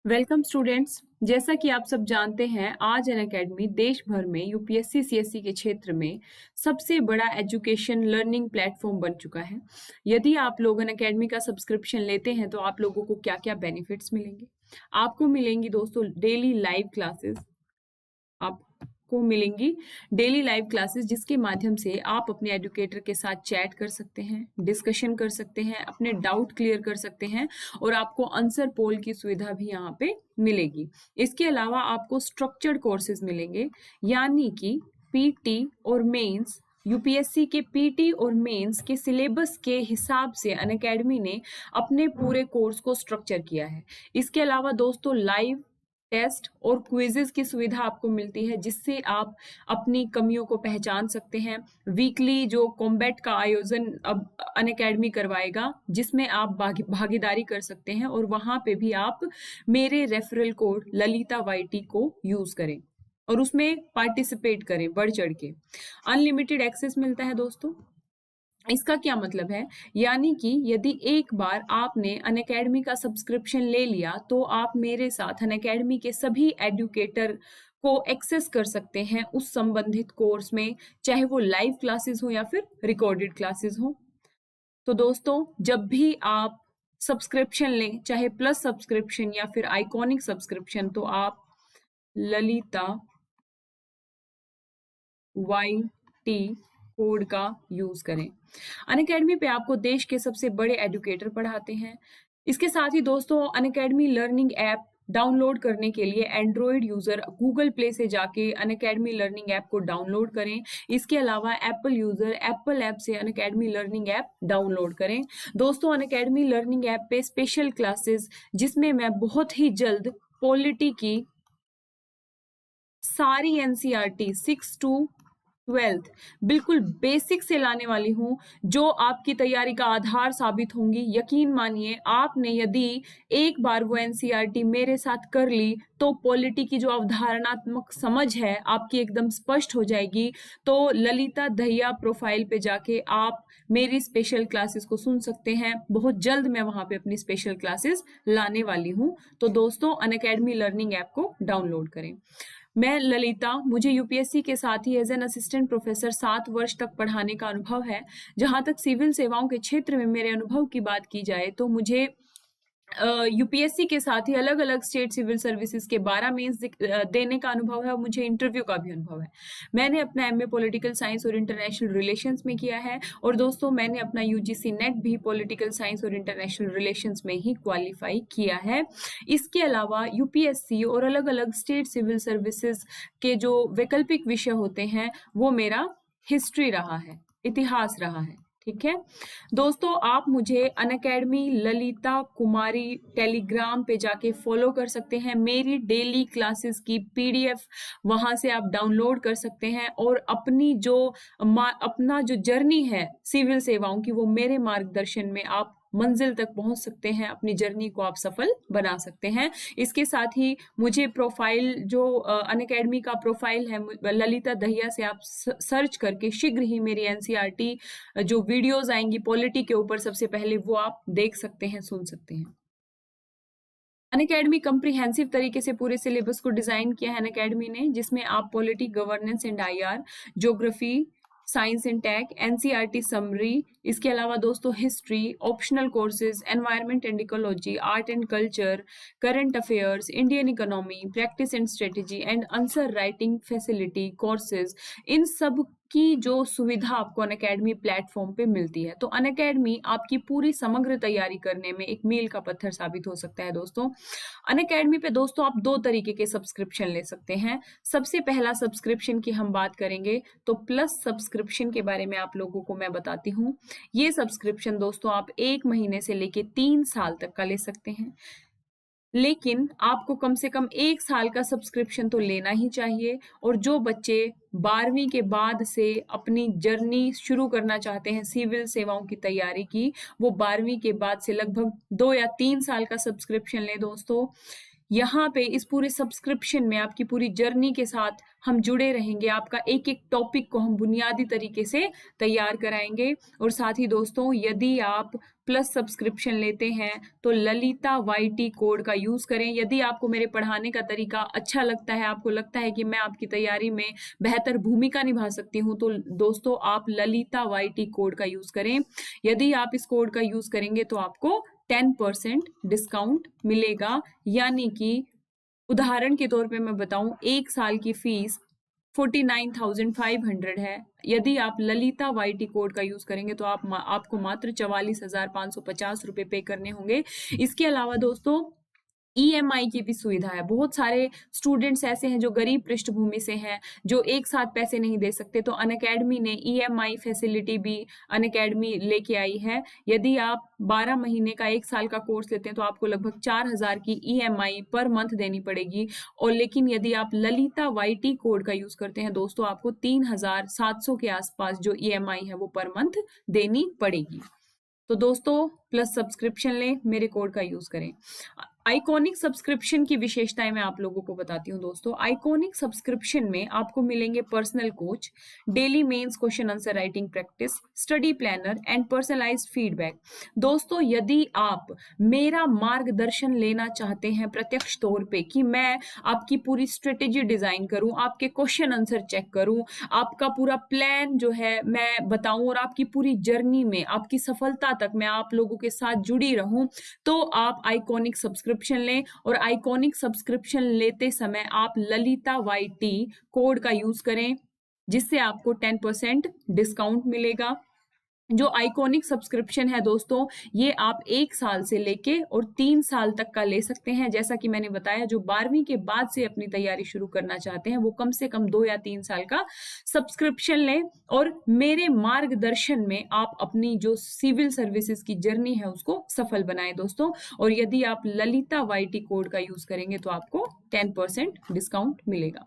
Welcome students. जैसा कि आप सब जानते हैं, आज अनअकैडमी देश भर में यूपीएससी सीएससी के क्षेत्र में सबसे बड़ा एजुकेशन लर्निंग प्लेटफॉर्म बन चुका है। यदि आप लोग अनअकैडमी का सब्सक्रिप्शन लेते हैं तो आप लोगों को क्या क्या बेनिफिट्स मिलेंगे। आपको मिलेंगी दोस्तों डेली लाइव क्लासेस। आपको मिलेंगी डेली लाइव क्लासेस जिसके माध्यम से आप अपने एजुकेटर के साथ चैट कर सकते हैं, डिस्कशन कर सकते हैं, अपने डाउट क्लियर कर सकते हैं और आपको आंसर पोल की सुविधा भी यहाँ पे मिलेगी। इसके अलावा आपको स्ट्रक्चर्ड कोर्सेज मिलेंगे, यानी कि पीटी और मेंस। यूपीएससी के पीटी और मेंस के सिलेबस के हिसाब से अनअकैडमी ने अपने पूरे कोर्स को स्ट्रक्चर किया है। इसके अलावा दोस्तों लाइव टेस्ट और क्विजेस की सुविधा आपको मिलती है, जिससे आप अपनी कमियों को पहचान सकते हैं। वीकली जो कॉम्बैट का आयोजन अब अनअकैडमी करवाएगा, जिसमें आप भागीदारी कर सकते हैं और वहां पे भी आप मेरे रेफरल कोड ललिता वाईटी को यूज करें और उसमें पार्टिसिपेट करें बढ़ चढ़ के। अनलिमिटेड एक्सेस मिलता है दोस्तों। इसका क्या मतलब है, यानी कि यदि एक बार आपने अनअकैडमी का सब्सक्रिप्शन ले लिया तो आप मेरे साथ अनअकैडमी के सभी एडुकेटर को एक्सेस कर सकते हैं उस संबंधित कोर्स में, चाहे वो लाइव क्लासेस हो या फिर रिकॉर्डेड क्लासेस हो। तो दोस्तों, जब भी आप सब्सक्रिप्शन लें, चाहे प्लस सब्सक्रिप्शन या फिर आइकॉनिक सब्सक्रिप्शन, तो आप ललिता YT कोड का यूज करें। अनअकैडमी पे आपको देश के सबसे बड़े एजुकेटर पढ़ाते हैं। इसके साथ ही दोस्तों, अनअकैडमी लर्निंग ऐप डाउनलोड करने के लिए एंड्रॉयड यूजर गूगल प्ले से जाके अनअकैडमी लर्निंग ऐप को डाउनलोड करें। इसके अलावा एप्पल यूजर एप्पल ऐप से अनअकैडमी लर्निंग ऐप डाउनलोड करें। दोस्तों, अनअकैडमी लर्निंग ऐप पे स्पेशल क्लासेस, जिसमें मैं बहुत ही जल्द पॉलिटी की सारी एनसीईआरटी 6 to 12 बिल्कुल बेसिक से लाने वाली हूँ, जो आपकी तैयारी का आधार साबित होंगी। यकीन मानिए, आपने यदि एक बार वो एनसीईआरटी मेरे साथ कर ली तो पॉलिटी की जो अवधारणात्मक समझ है आपकी एकदम स्पष्ट हो जाएगी। तो ललिता दहिया प्रोफाइल पे जाके आप मेरी स्पेशल क्लासेस को सुन सकते हैं। बहुत जल्द मैं वहां पे अपनी स्पेशल क्लासेस लाने वाली हूँ। तो दोस्तों, अनअकैडमी लर्निंग ऐप को डाउनलोड करें। मैं ललिता, मुझे यूपीएससी के साथ ही एज एन असिस्टेंट प्रोफेसर 7 वर्ष तक पढ़ाने का अनुभव है। जहां तक सिविल सेवाओं के क्षेत्र में मेरे अनुभव की बात की जाए तो मुझे यूपीएससी के साथ ही अलग अलग स्टेट सिविल सर्विसेज के 12 मेंस देने का अनुभव है और मुझे इंटरव्यू का भी अनुभव है। मैंने अपना एमए पॉलिटिकल साइंस और इंटरनेशनल रिलेशंस में किया है और दोस्तों, मैंने अपना यूजीसी नेट भी पॉलिटिकल साइंस और इंटरनेशनल रिलेशंस में ही क्वालिफाई किया है। इसके अलावा यूपीएससी और अलग अलग स्टेट सिविल सर्विसेज के जो वैकल्पिक विषय होते हैं वो मेरा हिस्ट्री रहा है, इतिहास रहा है। ठीक है दोस्तों, आप मुझे अनअकैडमी ललिता कुमारी टेलीग्राम पे जाके फॉलो कर सकते हैं। मेरी डेली क्लासेस की पीडीएफ वहां से आप डाउनलोड कर सकते हैं और अपना जो जर्नी है सिविल सेवाओं की, वो मेरे मार्गदर्शन में आप मंजिल तक पहुंच सकते हैं। अपनी जर्नी को आप सफल बना सकते हैं। इसके साथ ही मुझे प्रोफाइल जो अनअकैडमी का प्रोफाइल है ललिता दहिया से आप सर्च करके शीघ्र ही मेरी एनसीईआरटी जो वीडियोस आएंगी पॉलिटी के ऊपर, सबसे पहले वो आप देख सकते हैं, सुन सकते हैं। अनअकैडमी कंप्रिहेंसिव तरीके से पूरे सिलेबस को डिजाइन किया है अनअकैडमी ने, जिसमें आप polity, governance and IR, geography, science and tech, NCERT summary, इसके अलावा दोस्तों history, optional courses, environment and ecology, art and culture, current affairs, Indian economy, practice and strategy and answer writing facility courses, इन सब की जो सुविधा आपको Unacademy platform पे मिलती है। तो अनअकैडमी आपकी पूरी समग्र तैयारी करने में एक मील का पत्थर साबित हो सकता है दोस्तों। अनअकैडमी पे दोस्तों आप 2 तरीके के सब्सक्रिप्शन ले सकते हैं। सबसे पहला सब्सक्रिप्शन की हम बात करेंगे तो प्लस सब्सक्रिप्शन के बारे में आप लोगों को मैं बताती हूँ। ये सब्सक्रिप्शन दोस्तों आप 1 महीने से लेके 3 साल तक का ले सकते हैं, लेकिन आपको कम से कम 1 साल का सब्सक्रिप्शन तो लेना ही चाहिए। और जो बच्चे 12वीं के बाद से अपनी जर्नी शुरू करना चाहते हैं सिविल सेवाओं की तैयारी की, वो 12वीं के बाद से लगभग 2 या 3 साल का सब्सक्रिप्शन लें दोस्तों। यहाँ पे इस पूरे सब्सक्रिप्शन में आपकी पूरी जर्नी के साथ हम जुड़े रहेंगे, आपका एक एक टॉपिक को हम बुनियादी तरीके से तैयार कराएंगे। और साथ ही दोस्तों, यदि आप प्लस सब्सक्रिप्शन लेते हैं तो ललिता YT कोड का यूज करें। यदि आपको मेरे पढ़ाने का तरीका अच्छा लगता है, आपको लगता है कि मैं आपकी तैयारी में बेहतर भूमिका निभा सकती हूँ, तो दोस्तों आप ललिता YT कोड का यूज करें। यदि आप इस कोड का यूज करेंगे तो आपको 10% डिस्काउंट मिलेगा। यानी कि उदाहरण के तौर पे मैं बताऊं, 1 साल की फीस 49,500 है। यदि आप ललिता YT कोड का यूज करेंगे तो आपको मात्र 44,550 रुपए पे करने होंगे। इसके अलावा दोस्तों EMI की भी सुविधा है। बहुत सारे स्टूडेंट्स ऐसे हैं जो गरीब पृष्ठभूमि से हैं, जो एक साथ पैसे नहीं दे सकते, तो अनअकैडमी ने EMI फैसिलिटी भी अनअकैडमी लेके आई है। यदि आप 12 महीने का 1 साल का कोर्स लेते हैं तो आपको लगभग 4,000 की EMI पर मंथ देनी पड़ेगी। और लेकिन यदि आप ललिता YT कोड का यूज करते हैं दोस्तों, आपको 3,700 के आसपास जो EMI है वो पर मंथ देनी पड़ेगी। तो दोस्तों प्लस सब्सक्रिप्शन लें, मेरे कोड का यूज करें। आइकॉनिक सब्सक्रिप्शन की विशेषताएं मैं आप लोगों को बताती हूँ दोस्तों। आइकॉनिक सब्सक्रिप्शन में आपको मिलेंगे personal coach, daily mains question answer writing practice, study planner and personalised feedback. दोस्तों यदि आप मेरा मार्गदर्शन लेना चाहते हैं प्रत्यक्ष तौर पे, कि मैं आपकी पूरी स्ट्रेटेजी डिजाइन करूं, आपके क्वेश्चन आंसर चेक करूं, आपका पूरा प्लान जो है मैं बताऊं और आपकी पूरी जर्नी में आपकी सफलता तक मैं आप लोगों के साथ जुड़ी रहूं, तो आप आइकॉनिक सब्सक्रिप्शन लें। और आइकॉनिक सब्सक्रिप्शन लेते समय आप ललिता YT कोड का यूज करें, जिससे आपको 10% डिस्काउंट मिलेगा। जो आइकॉनिक सब्सक्रिप्शन है दोस्तों, ये आप 1 साल से लेके और 3 साल तक का ले सकते हैं। जैसा कि मैंने बताया, जो 12वीं के बाद से अपनी तैयारी शुरू करना चाहते हैं वो कम से कम 2 या 3 साल का सब्सक्रिप्शन लें और मेरे मार्गदर्शन में आप अपनी जो सिविल सर्विसेज की जर्नी है उसको सफल बनाएं दोस्तों। और यदि आप ललिता YT कोड का यूज करेंगे तो आपको 10% डिस्काउंट मिलेगा।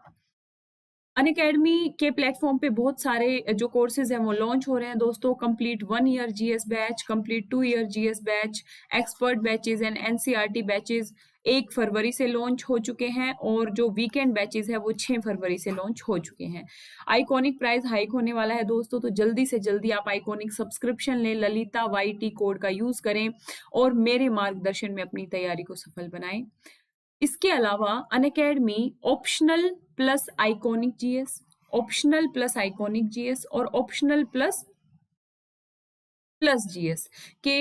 अनअकैडमी के प्लेटफॉर्म पे बहुत सारे जो कोर्सेज हैं वो लॉन्च हो रहे हैं दोस्तों। Complete 1 year GS batch, complete 2 year GS batch, expert batches and NCERT batches 1 फरवरी से लॉन्च हो चुके हैं और जो वीकेंड बैचेज है वो 6 फरवरी से लॉन्च हो चुके हैं। आइकॉनिक प्राइस हाइक होने वाला है दोस्तों, तो जल्दी से जल्दी आप आइकॉनिक सब्सक्रिप्शन लें, ललिता YT कोड का यूज करें और मेरे मार्गदर्शन में अपनी तैयारी को सफल बनाएं। इसके अलावा Unacademy optional plus iconic GS, optional plus iconic GS और ऑप्शनल प्लस GS के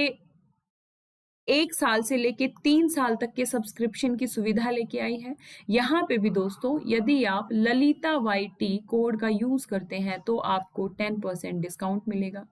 1 साल से लेके 3 साल तक के सब्सक्रिप्शन की सुविधा लेके आई है। यहाँ पे भी दोस्तों यदि आप ललिता YT कोड का यूज करते हैं तो आपको 10% डिस्काउंट मिलेगा।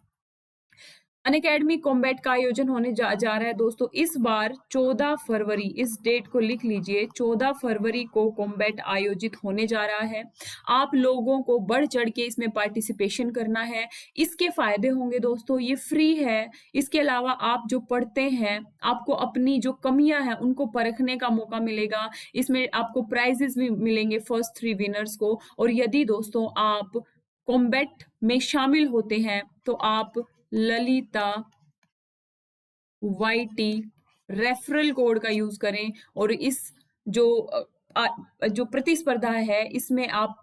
अनअकैडमी कॉम्बैट का आयोजन होने जा रहा है दोस्तों इस बार 14 फरवरी, इस डेट को लिख लीजिए, 14 फरवरी को कॉम्बैट आयोजित होने जा रहा है। आप लोगों को बढ़ चढ़ के इसमें पार्टिसिपेशन करना है। इसके फायदे होंगे दोस्तों, ये फ्री है। इसके अलावा आप जो पढ़ते हैं, आपको अपनी जो कमियां हैं उनको परखने का मौका मिलेगा। इसमें आपको प्राइजेस भी मिलेंगे फर्स्ट 3 विनर्स को। और यदि दोस्तों आप कॉम्बैट में शामिल होते हैं तो आप ललिता YT रेफरल कोड का यूज करें और इस जो जो प्रतिस्पर्धा है इसमें आप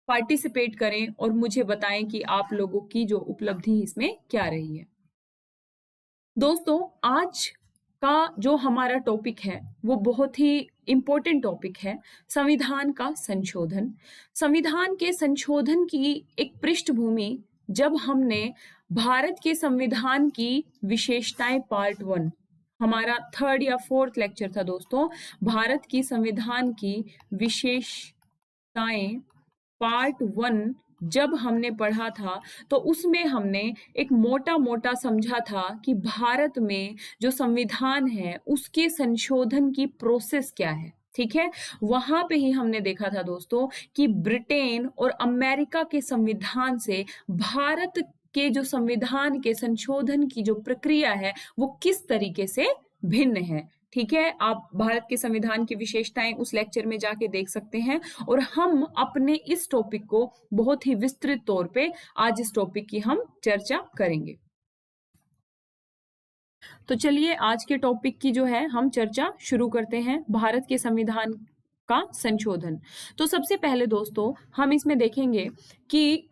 पार्टिसिपेट करें और मुझे बताएं कि आप लोगों की जो उपलब्धि इसमें क्या रही है। दोस्तों आज का जो हमारा टॉपिक है वो बहुत ही इम्पोर्टेंट टॉपिक है, संविधान का संशोधन। संविधान के संशोधन की एक पृष्ठभूमि जब हमने भारत के संविधान की विशेषताएं पार्ट 1, हमारा 3rd या 4th लेक्चर था दोस्तों, भारत की संविधान की विशेषताएं पार्ट 1 जब हमने पढ़ा था तो उसमें हमने एक मोटा मोटा समझा था कि भारत में जो संविधान है उसके संशोधन की प्रोसेस क्या है। ठीक है, वहां पे ही हमने देखा था दोस्तों कि ब्रिटेन और अमेरिका के संविधान से भारत के जो संविधान के संशोधन की जो प्रक्रिया है वो किस तरीके से भिन्न है। ठीक है, आप भारत के संविधान की विशेषताएं उस लेक्चर में जाके देख सकते हैं। और हम अपने इस टॉपिक को बहुत ही विस्तृत तौर पे आज इस टॉपिक की हम चर्चा करेंगे। तो चलिए आज के टॉपिक की जो है हम चर्चा शुरू करते हैं, भारत के संविधान का संशोधन। तो सबसे पहले दोस्तों हम इसमें देखेंगे कि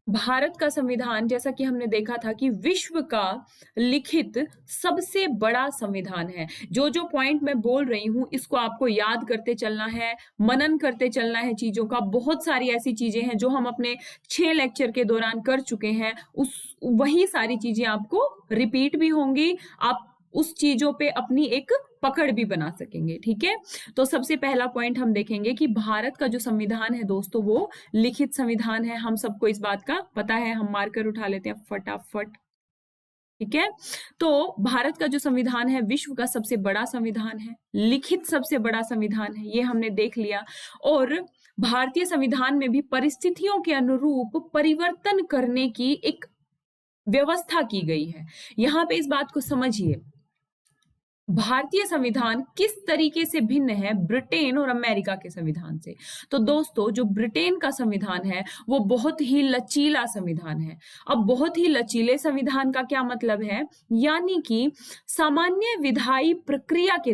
भारत का संविधान, जैसा कि हमने देखा था कि विश्व का लिखित सबसे बड़ा संविधान है। जो जो पॉइंट मैं बोल रही हूं इसको आपको याद करते चलना है, मनन करते चलना है चीजों का। बहुत सारी ऐसी चीजें हैं जो हम अपने 6 लेक्चर के दौरान कर चुके हैं, वही सारी चीजें आपको रिपीट भी होंगी, आप उस चीजों पे अपनी एक पकड़ भी बना सकेंगे। ठीक है, तो सबसे पहला पॉइंट हम देखेंगे कि भारत का जो संविधान है दोस्तों वो लिखित संविधान है। हम सबको इस बात का पता है, हम मार्कर उठा लेते हैं फटाफट। ठीक है, तो भारत का जो संविधान है विश्व का सबसे बड़ा संविधान है, लिखित सबसे बड़ा संविधान है, ये हमने देख लिया। और भारतीय संविधान में भी परिस्थितियों के अनुरूप परिवर्तन करने की एक व्यवस्था की गई है। यहां पे इस बात को समझिए, भारतीय संविधान किस तरीके से भिन्न है ब्रिटेन और अमेरिका के संविधान से। तो दोस्तों जो ब्रिटेन का संविधान है वो बहुत ही लचीला संविधान है। अब बहुत ही लचीले संविधान का क्या मतलब है, यानी कि सामान्य विधायी प्रक्रिया के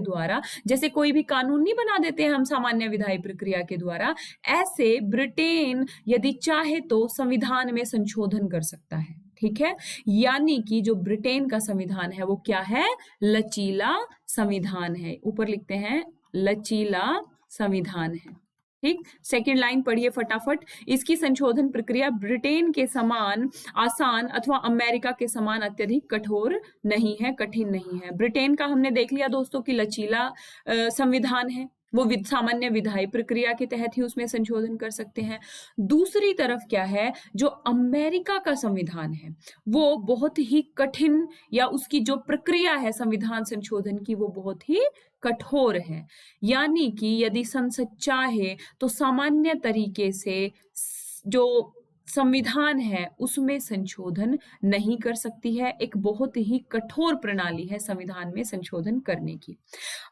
द्वारा, जैसे कोई भी कानून नहीं बना देते हैं हम सामान्य विधायी प्रक्रिया के द्वारा, ऐसे ब्रिटेन यदि चाहे तो संविधान में संशोधन कर सकता है। ठीक है, यानी कि जो ब्रिटेन का संविधान है वो क्या है, लचीला संविधान है। ऊपर लिखते हैं लचीला संविधान है। ठीक, सेकंड लाइन पढ़िए फटाफट। इसकी संशोधन प्रक्रिया ब्रिटेन के समान आसान अथवा अमेरिका के समान अत्यधिक कठोर नहीं है, कठिन नहीं है। ब्रिटेन का हमने देख लिया दोस्तों कि लचीला संविधान है, वो सामान्य विधायी प्रक्रिया के तहत ही उसमें संशोधन कर सकते हैं। दूसरी तरफ क्या है, जो अमेरिका का संविधान है वो बहुत ही कठिन, या उसकी जो प्रक्रिया है संविधान संशोधन की वो बहुत ही कठोर है। यानी कि यदि संसद चाहे तो सामान्य तरीके से जो संविधान है उसमें संशोधन नहीं कर सकती है। एक बहुत ही कठोर प्रणाली है संविधान में संशोधन करने की।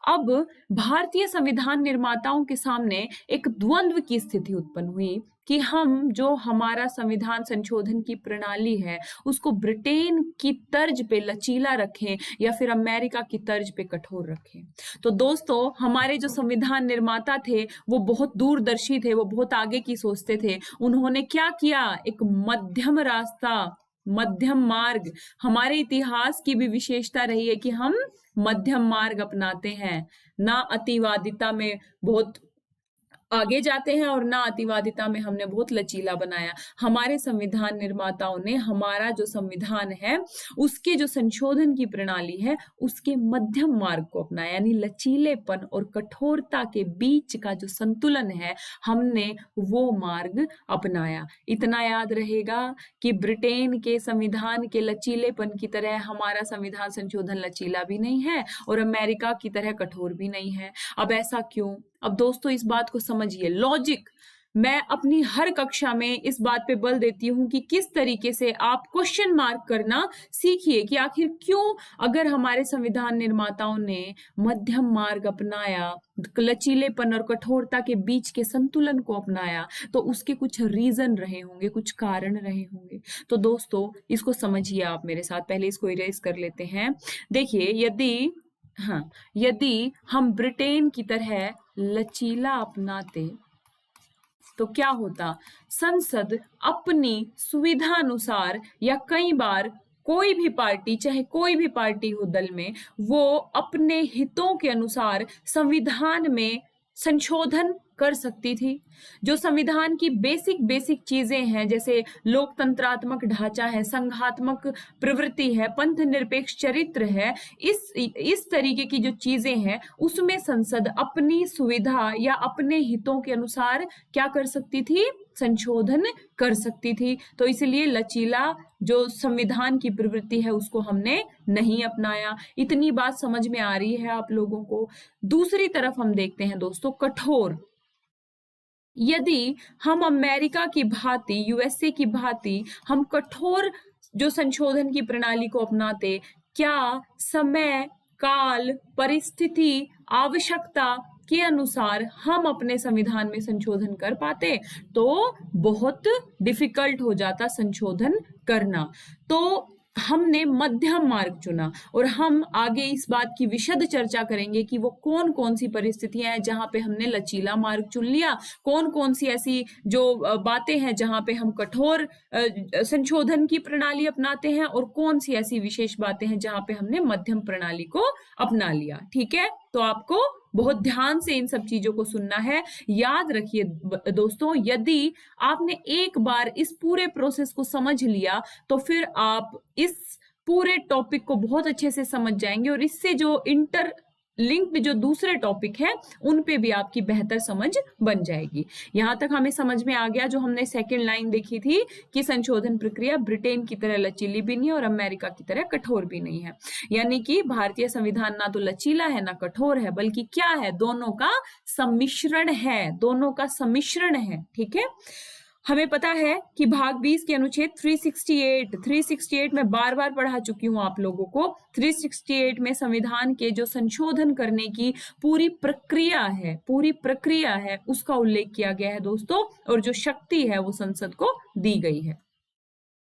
अब भारतीय संविधान निर्माताओं के सामने एक द्वंद्व की स्थिति उत्पन्न हुई कि हम जो हमारा संविधान संशोधन की प्रणाली है उसको ब्रिटेन की तर्ज पे लचीला रखें या फिर अमेरिका की तर्ज पे कठोर रखें। तो दोस्तों हमारे जो संविधान निर्माता थे वो बहुत दूरदर्शी थे, वो बहुत आगे की सोचते थे। उन्होंने क्या किया, एक मध्यम रास्ता, मध्यम मार्ग, हमारे इतिहास की भी विशेषता रही है कि हम मध्यम मार्ग अपनाते हैं, ना अतिवादिता में बहुत आगे जाते हैं और ना अतिवादिता में हमने बहुत लचीला बनाया। हमारे संविधान निर्माताओं ने हमारा जो संविधान है उसके जो संशोधन की प्रणाली है उसके मध्यम मार्ग को अपनाया, यानी लचीलेपन और कठोरता के बीच का जो संतुलन है हमने वो मार्ग अपनाया। इतना याद रहेगा कि ब्रिटेन के संविधान के लचीलेपन की तरह हमारा संविधान संशोधन लचीला भी नहीं है और अमेरिका की तरह कठोर भी नहीं है। अब ऐसा क्यों? अब दोस्तों इस बात को समझिए, लॉजिक मैं अपनी हर कक्षा में इस बात पे बल देती हूं कि किस तरीके से आप क्वेश्चन मार्क करना सीखिए कि आखिर क्यों, अगर हमारे संविधान निर्माताओं ने मध्यम मार्ग अपनाया, लचीलेपन और कठोरता के बीच के संतुलन को अपनाया, तो उसके कुछ रीजन रहे होंगे, कुछ कारण रहे होंगे। तो दोस्तों इसको समझिए आप मेरे साथ। पहले इसको इरेज कर लेते हैं। देखिए यदि हम ब्रिटेन की तरह लचीला अपनाते तो क्या होता, संसद अपनी सुविधा अनुसार या कई बार कोई भी पार्टी, चाहे कोई भी पार्टी हो दल में, वो अपने हितों के अनुसार संविधान में संशोधन कर सकती थी। जो संविधान की बेसिक चीजें हैं जैसे लोकतंत्रात्मक ढांचा है, संघात्मक प्रवृत्ति है, पंथ निरपेक्ष चरित्र है, इस तरीके की जो चीजें हैं उसमें संसद अपनी सुविधा या अपने हितों के अनुसार क्या कर सकती थी, संशोधन कर सकती थी। तो इसलिए लचीला जो संविधान की प्रवृत्ति है उसको हमने नहीं अपनाया। इतनी बात समझ में आ रही है आप लोगों को। दूसरी तरफ हम देखते हैं दोस्तों कठोर। यदि हम अमेरिका की भांति, यूएसए की भांति हम कठोर जो संशोधन की प्रणाली को अपनाते, क्या समय, काल, परिस्थिति, आवश्यकता के अनुसार हम अपने संविधान में संशोधन कर पाते? तो बहुत डिफिकल्ट हो जाता संशोधन करना। तो हमने मध्यम मार्ग चुना और हम आगे इस बात की विशद चर्चा करेंगे कि वो कौन कौन सी परिस्थितियां हैं जहां पे हमने लचीला मार्ग चुन लिया, कौन कौन सी ऐसी जो बातें हैं जहां पे हम कठोर संशोधन की प्रणाली अपनाते हैं, और कौन सी ऐसी विशेष बातें हैं जहां पे हमने मध्यम प्रणाली को अपना लिया। ठीक है, तो आपको बहुत ध्यान से इन सब चीजों को सुनना है। याद रखिए दोस्तों, यदि आपने एक बार इस पूरे प्रोसेस को समझ लिया तो फिर आप इस पूरे टॉपिक को बहुत अच्छे से समझ जाएंगे, और इससे जो इंटर लिंक्ड जो दूसरे टॉपिक है उन पे भी आपकी बेहतर समझ बन जाएगी। यहां तक हमें समझ में आ गया जो हमने सेकंड लाइन देखी थी कि संशोधन प्रक्रिया ब्रिटेन की तरह लचीली भी नहीं है और अमेरिका की तरह कठोर भी नहीं है। यानी कि भारतीय संविधान ना तो लचीला है ना कठोर है, बल्कि क्या है, दोनों का सम्मिश्रण है, दोनों का सम्मिश्रण है। ठीक है, हमें पता है कि भाग 20 के अनुच्छेद 368 में बार बार पढ़ा चुकी हूं आप लोगों को। 368 में संविधान के जो संशोधन करने की पूरी प्रक्रिया है उसका उल्लेख किया गया है दोस्तों, और जो शक्ति है वो संसद को दी गई है।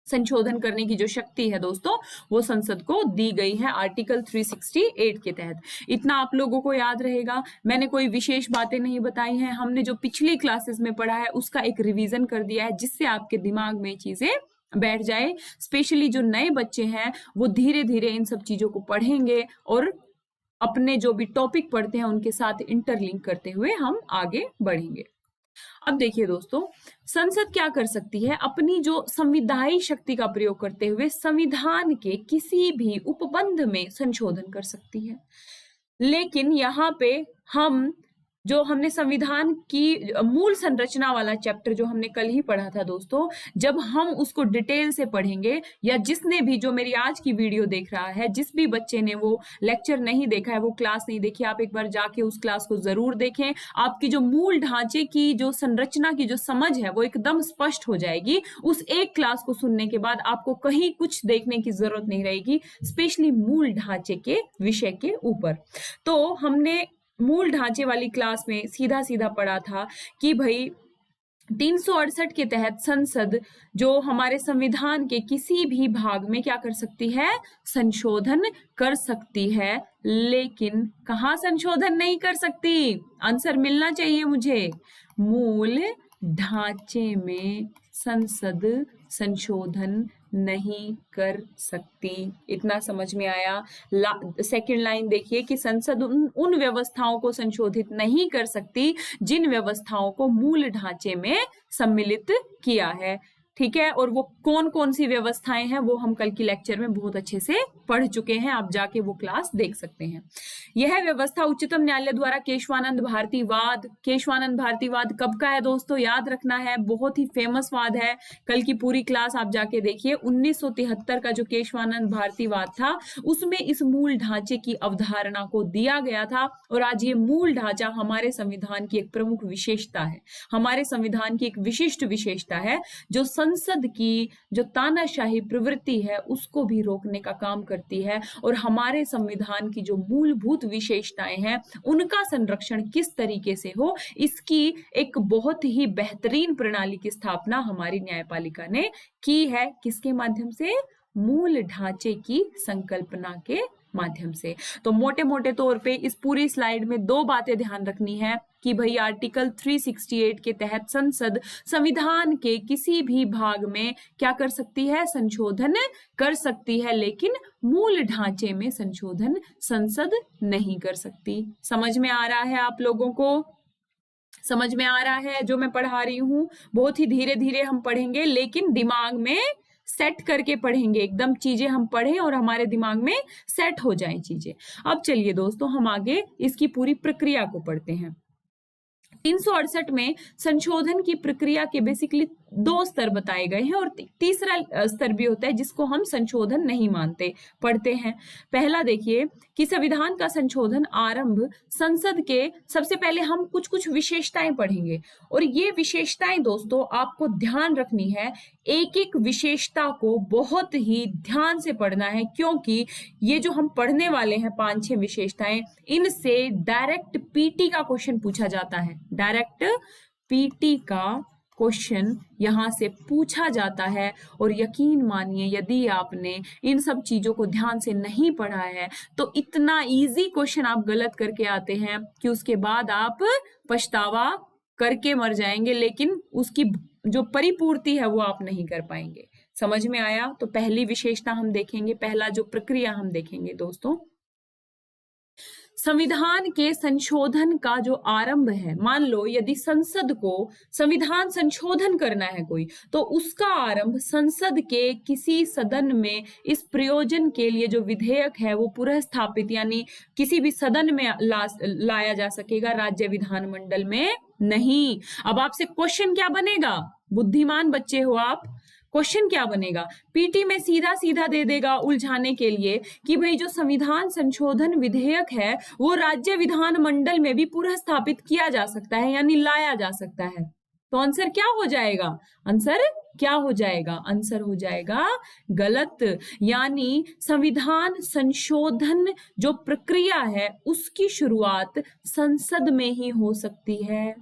संशोधन करने की जो शक्ति है दोस्तों वो संसद को दी गई है आर्टिकल 368 के तहत। इतना आप लोगों को याद रहेगा। मैंने कोई विशेष बातें नहीं बताई हैं, हमने जो पिछली क्लासेस में पढ़ा है उसका एक रिवीजन कर दिया है जिससे आपके दिमाग में चीजें बैठ जाए। स्पेशली जो नए बच्चे हैं वो धीरे धीरे इन सब चीजों को पढ़ेंगे और अपने जो भी टॉपिक पढ़ते हैं उनके साथ इंटरलिंक करते हुए हम आगे बढ़ेंगे। अब देखिए दोस्तों, संसद क्या कर सकती है, अपनी जो संविधायी शक्ति का प्रयोग करते हुए संविधान के किसी भी उपबंध में संशोधन कर सकती है। लेकिन यहाँ पे हम जो हमने संविधान की मूल संरचना वाला चैप्टर जो हमने कल ही पढ़ा था दोस्तों, जब हम उसको डिटेल से पढ़ेंगे, या जिसने भी जो मेरी आज की वीडियो देख रहा है, जिस भी बच्चे ने वो लेक्चर नहीं देखा है, वो क्लास नहीं देखी, आप एक बार जाके उस क्लास को जरूर देखें। आपकी जो मूल ढांचे की जो संरचना की जो समझ है वो एकदम स्पष्ट हो जाएगी। उस एक क्लास को सुनने के बाद आपको कहीं कुछ देखने की जरूरत नहीं रहेगी, स्पेशली मूल ढांचे के विषय के ऊपर। तो हमने मूल ढांचे वाली क्लास में सीधा सीधा पढ़ा था कि भाई 368 के तहत संसद जो हमारे संविधान के किसी भी भाग में क्या कर सकती है, संशोधन कर सकती है। लेकिन कहाँ संशोधन नहीं कर सकती, आंसर मिलना चाहिए मुझे, मूल ढांचे में संसद संशोधन नहीं कर सकती। इतना समझ में आया। सेकंड लाइन देखिए कि संसद उन व्यवस्थाओं को संशोधित नहीं कर सकती जिन व्यवस्थाओं को मूल ढांचे में सम्मिलित किया है। ठीक है, और वो कौन कौन सी व्यवस्थाएं हैं वो हम कल की लेक्चर में बहुत अच्छे से पढ़ चुके हैं, आप जाके वो क्लास देख सकते हैं। यह व्यवस्था उच्चतम न्यायालय द्वारा केशवानंद भारतीवाद कब का है दोस्तों, याद रखना है, बहुत ही फेमस वाद है। कल की पूरी क्लास आप जाके देखिए। 1973 का जो केशवानंद भारतीवाद था उसमें इस मूल ढांचे की अवधारणा को दिया गया था, और आज ये मूल ढांचा हमारे संविधान की एक प्रमुख विशेषता है, हमारे संविधान की एक विशिष्ट विशेषता है जो संसद की जो तानाशाही प्रवृत्ति है उसको भी रोकने का काम करती है, और हमारे संविधान की जो मूलभूत विशेषताएं हैं उनका संरक्षण किस तरीके से हो, इसकी एक बहुत ही बेहतरीन प्रणाली की स्थापना हमारी न्यायपालिका ने की है। किसके माध्यम से, मूल ढांचे की संकल्पना के माध्यम से। तो मोटे मोटे तौर पे इस पूरी स्लाइड में दो बातें ध्यान रखनी है कि भाई आर्टिकल 368 के तहत संसद संविधान के किसी भी भाग में क्या कर सकती है, संशोधन कर सकती है, लेकिन मूल ढांचे में संशोधन संसद नहीं कर सकती। समझ में आ रहा है आप लोगों को, समझ में आ रहा है जो मैं पढ़ा रही हूं? बहुत ही धीरे धीरे हम पढ़ेंगे, लेकिन दिमाग में सेट करके पढ़ेंगे, एकदम चीजें हम पढ़ें और हमारे दिमाग में सेट हो जाएं चीजें। अब चलिए दोस्तों हम आगे इसकी पूरी प्रक्रिया को पढ़ते हैं। 368 में संशोधन की प्रक्रिया के बेसिकली दो स्तर बताए गए हैं, और तीसरा स्तर भी होता है जिसको हम संशोधन नहीं मानते, पढ़ते हैं। पहला देखिए कि संविधान का संशोधन आरंभ संसद के, सबसे पहले हम कुछ कुछ विशेषताएं पढ़ेंगे, और ये विशेषताएं दोस्तों आपको ध्यान रखनी है, एक एक विशेषता को बहुत ही ध्यान से पढ़ना है, क्योंकि ये जो हम पढ़ने वाले हैं 5-6 विशेषताएं, इनसे डायरेक्ट पीटी का क्वेश्चन पूछा जाता है, डायरेक्ट पीटी का क्वेश्चन यहाँ से पूछा जाता है। और यकीन मानिए यदि आपने इन सब चीजों को ध्यान से नहीं पढ़ा है तो इतना इजी क्वेश्चन आप गलत करके आते हैं कि उसके बाद आप पछतावा करके मर जाएंगे, लेकिन उसकी जो परिपूर्ति है वो आप नहीं कर पाएंगे। समझ में आया? तो पहली विशेषता हम देखेंगे, पहला जो प्रक्रिया हम देखेंगे दोस्तों, संविधान के संशोधन का जो आरंभ है। मान लो यदि संसद को संविधान संशोधन करना है कोई, तो उसका आरंभ संसद के किसी सदन में इस प्रयोजन के लिए जो विधेयक है वो पुनः स्थापित यानी किसी भी सदन में लाया जा सकेगा, राज्य विधानमंडल में नहीं। अब आपसे क्वेश्चन क्या बनेगा? बुद्धिमान बच्चे हो आप, क्वेश्चन क्या बनेगा? पीटी में सीधा सीधा दे देगा उलझाने के लिए कि भाई जो संविधान संशोधन विधेयक है वो राज्य विधानमंडल में भी पुनः स्थापित किया जा सकता है यानी लाया जा सकता है। तो आंसर क्या हो जाएगा? आंसर क्या हो जाएगा? आंसर हो जाएगा गलत। यानी संविधान संशोधन जो प्रक्रिया है उसकी शुरुआत संसद में ही हो सकती है,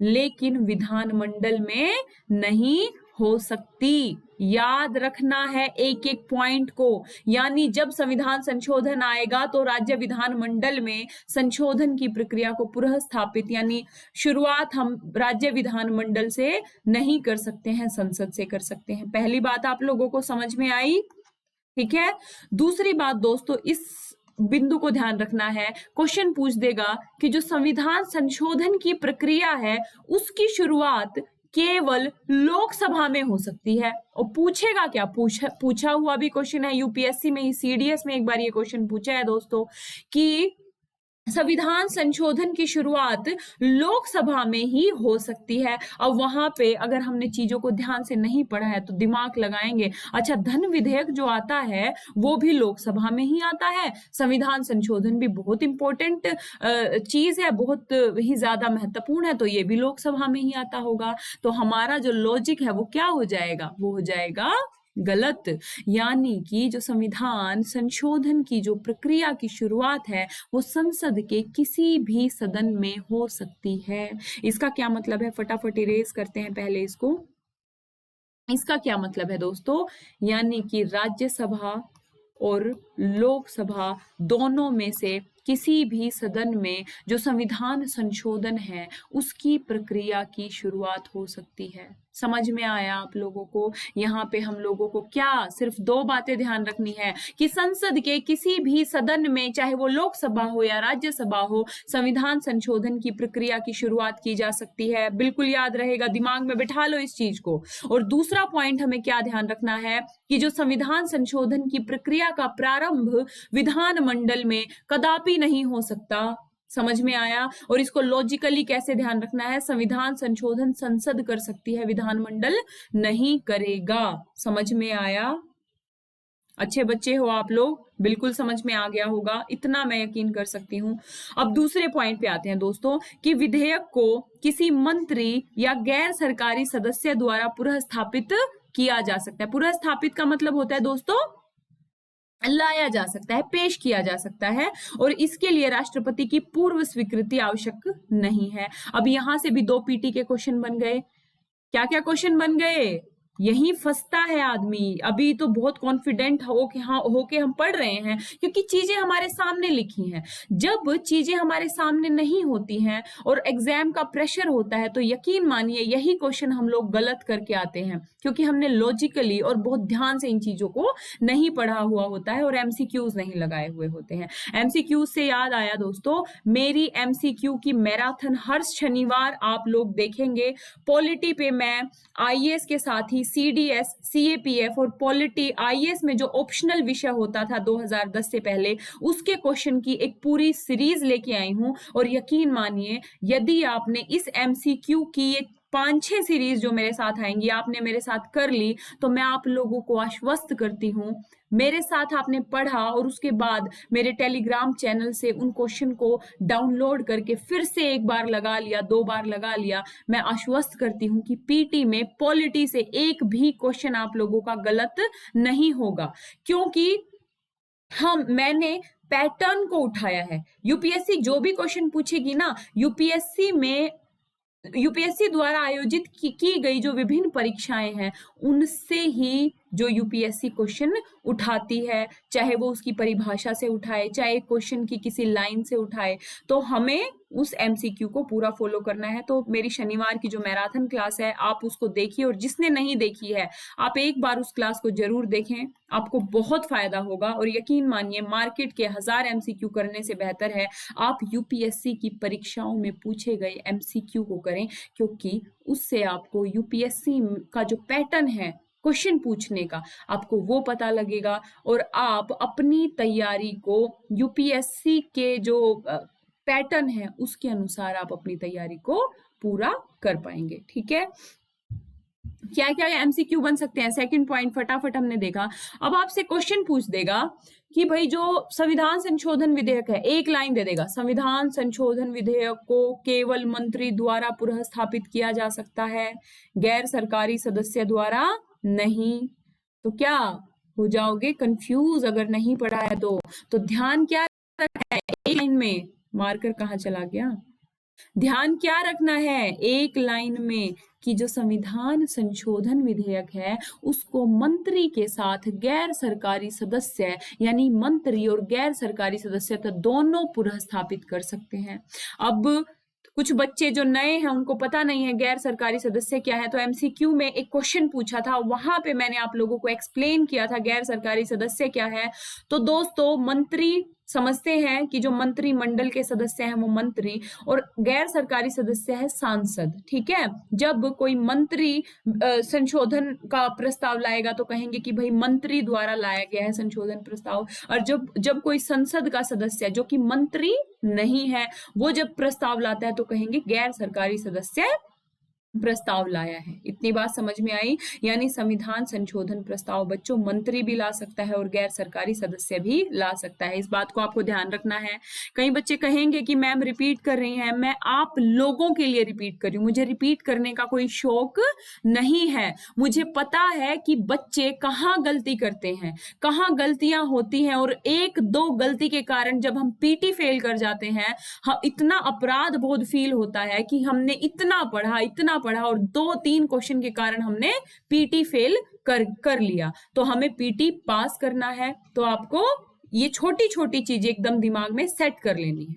लेकिन विधानमंडल में नहीं हो सकती। याद रखना है एक एक पॉइंट को। यानी जब संविधान संशोधन आएगा तो राज्य विधानमंडल में संशोधन की प्रक्रिया को पुनः स्थापित यानी शुरुआत हम राज्य विधानमंडल से नहीं कर सकते हैं, संसद से कर सकते हैं। पहली बात आप लोगों को समझ में आई? ठीक है। दूसरी बात दोस्तों, इस बिंदु को ध्यान रखना है, क्वेश्चन पूछ देगा कि जो संविधान संशोधन की प्रक्रिया है उसकी शुरुआत केवल लोकसभा में हो सकती है। और पूछेगा क्या? पूछा हुआ भी क्वेश्चन है यूपीएससी में ही, सीडीएस में एक बार ये क्वेश्चन पूछा है दोस्तों कि संविधान संशोधन की शुरुआत लोकसभा में ही हो सकती है। अब वहां पे अगर हमने चीजों को ध्यान से नहीं पढ़ा है तो दिमाग लगाएंगे, अच्छा धन विधेयक जो आता है वो भी लोकसभा में ही आता है, संविधान संशोधन भी बहुत इंपॉर्टेंट चीज है, बहुत ही ज्यादा महत्वपूर्ण है, तो ये भी लोकसभा में ही आता होगा। तो हमारा जो लॉजिक है वो क्या हो जाएगा? वो हो जाएगा गलत। यानी कि जो संविधान संशोधन की जो प्रक्रिया की शुरुआत है वो संसद के किसी भी सदन में हो सकती है। इसका क्या मतलब है? फटाफट इरेज करते हैं पहले इसको। इसका क्या मतलब है दोस्तों? यानी कि राज्यसभा और लोकसभा दोनों में से किसी भी सदन में जो संविधान संशोधन है उसकी प्रक्रिया की शुरुआत हो सकती है। समझ में आया आप लोगों को? यहाँ पे हम लोगों को क्या सिर्फ दो बातें ध्यान रखनी है कि संसद के किसी भी सदन में, चाहे वो लोकसभा हो या राज्यसभा हो, संविधान संशोधन की प्रक्रिया की शुरुआत की जा सकती है। बिल्कुल याद रहेगा, दिमाग में बिठा लो इस चीज को। और दूसरा पॉइंट हमें क्या ध्यान रखना है कि जो संविधान संशोधन की प्रक्रिया का प्रारंभ विधानमंडल में कदापि नहीं हो सकता। समझ में आया? और इसको लॉजिकली कैसे ध्यान रखना है? संविधान संशोधन संसद कर सकती है, विधानमंडल नहीं करेगा। समझ में आया? अच्छे बच्चे हो आप लोग, बिल्कुल समझ में आ गया होगा, इतना मैं यकीन कर सकती हूँ। अब दूसरे पॉइंट पे आते हैं दोस्तों कि विधेयक को किसी मंत्री या गैर सरकारी सदस्य द्वारा पुनः स्थापित किया जा सकता है। पुनः स्थापित का मतलब होता है दोस्तों लाया जा सकता है, पेश किया जा सकता है, और इसके लिए राष्ट्रपति की पूर्व स्वीकृति आवश्यक नहीं है। अब यहां से भी दो पीटी के क्वेश्चन बन गए। क्या क्या क्वेश्चन बन गए? यही फंसता है आदमी। अभी तो बहुत कॉन्फिडेंट हो कि हाँ होके हम पढ़ रहे हैं क्योंकि चीजें हमारे सामने लिखी हैं। जब चीजें हमारे सामने नहीं होती हैं और एग्जाम का प्रेशर होता है तो यकीन मानिए यही क्वेश्चन हम लोग गलत करके आते हैं क्योंकि हमने लॉजिकली और बहुत ध्यान से इन चीजों को नहीं पढ़ा हुआ होता है और एमसीक्यूज नहीं लगाए हुए होते हैं। एमसीक्यूज से याद आया दोस्तों, मेरी एमसीक्यू की मैराथन हर शनिवार आप लोग देखेंगे। पॉलिटी पे मैं आईएएस के साथ ही सीडीएस, सीएपीएफ और पॉलिटी आईएएस में जो ऑप्शनल विषय होता था 2010 से पहले, उसके क्वेश्चन की एक पूरी सीरीज लेके आई हूं। और यकीन मानिए यदि आपने इस एमसीक्यू की एक 5-6 सीरीज जो मेरे साथ आएंगी आपने मेरे साथ कर ली तो मैं आप लोगों को आश्वस्त करती हूं, मेरे साथ आपने पढ़ा और उसके बाद मेरे टेलीग्राम चैनल से उन क्वेश्चन को डाउनलोड करके फिर से एक बार लगा लिया, 2 बार लगा लिया, मैं आश्वस्त करती हूं कि पीटी में पॉलिटी से एक भी क्वेश्चन आप लोगों का गलत नहीं होगा क्योंकि मैंने पैटर्न को उठाया है। यूपीएससी जो भी क्वेश्चन पूछेगी ना, यूपीएससी में यूपीएससी द्वारा आयोजित की गई जो विभिन्न परीक्षाएं हैं उनसे ही जो यूपीएससी क्वेश्चन उठाती है, चाहे वो उसकी परिभाषा से उठाए, चाहे क्वेश्चन की किसी लाइन से उठाए, तो हमें उस एमसीक्यू को पूरा फॉलो करना है। तो मेरी शनिवार की जो मैराथन क्लास है आप उसको देखिए, और जिसने नहीं देखी है आप एक बार उस क्लास को जरूर देखें, आपको बहुत फायदा होगा। और यकीन मानिए मार्केट के 1000 एमसीक्यू करने से बेहतर है आप यूपीएससी की परीक्षाओं में पूछे गए एमसीक्यू को करें, क्योंकि उससे आपको यूपीएससी का जो पैटर्न है क्वेश्चन पूछने का आपको वो पता लगेगा, और आप अपनी तैयारी को यूपीएससी के जो पैटर्न है उसके अनुसार आप अपनी तैयारी को पूरा कर पाएंगे। ठीक है, क्या क्या एमसीक्यू बन सकते हैं, सेकंड पॉइंट फटाफट हमने देखा। अब आपसे क्वेश्चन पूछ देगा कि भाई जो संविधान संशोधन विधेयक है, एक लाइन दे देगा, संविधान संशोधन विधेयक को केवल मंत्री द्वारा पुनः स्थापित किया जा सकता है, गैर सरकारी सदस्य द्वारा नहीं। तो क्या हो जाओगे कंफ्यूज अगर नहीं पढ़ा है तो ध्यान क्या रखना है, एक लाइन में मार्कर कहाँ चला गया, ध्यान क्या रखना है एक लाइन में कि जो संविधान संशोधन विधेयक है उसको मंत्री के साथ गैर सरकारी सदस्य यानी मंत्री और गैर सरकारी सदस्य तो दोनों पुनः स्थापित कर सकते हैं। अब कुछ बच्चे जो नए हैं उनको पता नहीं है गैर सरकारी सदस्य क्या है, तो एमसीक्यू में एक क्वेश्चन पूछा था, वहां पे मैंने आप लोगों को एक्सप्लेन किया था गैर सरकारी सदस्य क्या है। तो दोस्तों मंत्री समझते हैं कि जो मंत्रिमंडल के सदस्य हैं वो मंत्री, और गैर सरकारी सदस्य है सांसद। ठीक है, जब कोई मंत्री संशोधन का प्रस्ताव लाएगा तो कहेंगे कि भाई मंत्री द्वारा लाया गया है संशोधन प्रस्ताव, और जब कोई संसद का सदस्य जो कि मंत्री नहीं है वो जब प्रस्ताव लाता है तो कहेंगे गैर सरकारी सदस्य प्रस्ताव लाया है। इतनी बात समझ में आई, यानी संविधान संशोधन प्रस्ताव बच्चों मंत्री भी ला सकता है और गैर सरकारी सदस्य भी ला सकता है, इस बात को आपको ध्यान रखना है। कई बच्चे कहेंगे कि मैम रिपीट कर रही हैं, मैं आप लोगों के लिए रिपीट कर रही हूँ, मुझे रिपीट करने का कोई शौक नहीं है, मुझे पता है कि बच्चे कहाँ गलती करते हैं, कहाँ गलतियां होती हैं, और एक दो गलती के कारण जब हम पीटी फेल कर जाते हैं इतना अपराध बोध फील होता है कि हमने इतना पढ़ा और 2-3 क्वेश्चन के कारण हमने पीटी फेल कर लिया। तो हमें पीटी पास करना है, तो आपको ये छोटी छोटी चीजें एकदम दिमाग में सेट कर लेनी है।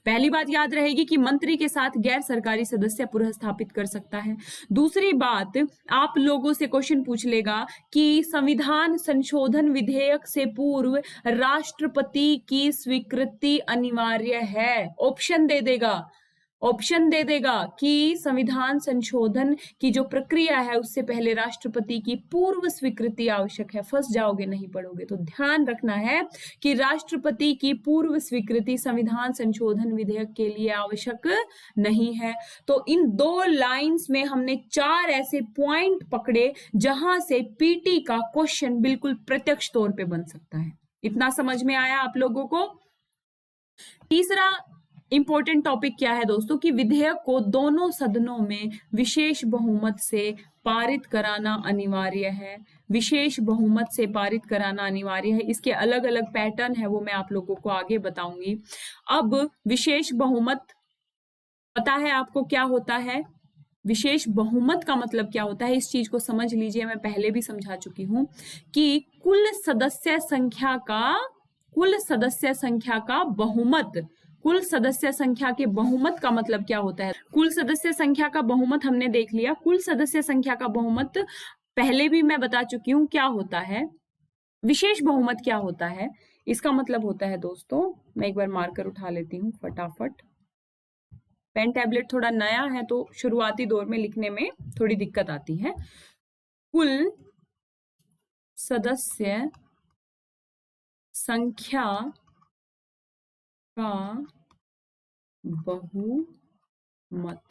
पहली बात याद रहेगी कि मंत्री के साथ गैर सरकारी सदस्य पुनः स्थापित कर सकता है। दूसरी बात, आप लोगों से क्वेश्चन पूछ लेगा कि संविधान संशोधन विधेयक से पूर्व राष्ट्रपति की स्वीकृति अनिवार्य है। ऑप्शन दे देगा कि संविधान संशोधन की जो प्रक्रिया है उससे पहले राष्ट्रपति की पूर्व स्वीकृति आवश्यक है। फंस जाओगे नहीं पढ़ोगे, तो ध्यान रखना है कि राष्ट्रपति की पूर्व स्वीकृति संविधान संशोधन विधेयक के लिए आवश्यक नहीं है। तो इन 2 लाइंस में हमने 4 ऐसे पॉइंट पकड़े जहां से पीटी का क्वेश्चन बिल्कुल प्रत्यक्ष तौर पे बन सकता है। इतना समझ में आया आप लोगों को? तीसरा इंपॉर्टेंट टॉपिक क्या है दोस्तों कि विधेयक को दोनों सदनों में विशेष बहुमत से पारित कराना अनिवार्य है। विशेष बहुमत से पारित कराना अनिवार्य है। इसके अलग अलग पैटर्न है, वो मैं आप लोगों को आगे बताऊंगी। अब विशेष बहुमत पता है आपको क्या होता है? विशेष बहुमत का मतलब क्या होता है, इस चीज को समझ लीजिए। मैं पहले भी समझा चुकी हूं कि कुल सदस्य संख्या का बहुमत, कुल सदस्य संख्या के बहुमत का मतलब क्या होता है? कुल सदस्य संख्या का बहुमत हमने देख लिया। कुल सदस्य संख्या का बहुमत पहले भी मैं बता चुकी हूं क्या होता है। विशेष बहुमत क्या होता है? इसका मतलब होता है दोस्तों, मैं एक बार मार्कर उठा लेती हूँ फटाफट। पेन टैबलेट थोड़ा नया है तो शुरुआती दौर में लिखने में थोड़ी दिक्कत आती है। कुल सदस्य संख्या का बहुमत,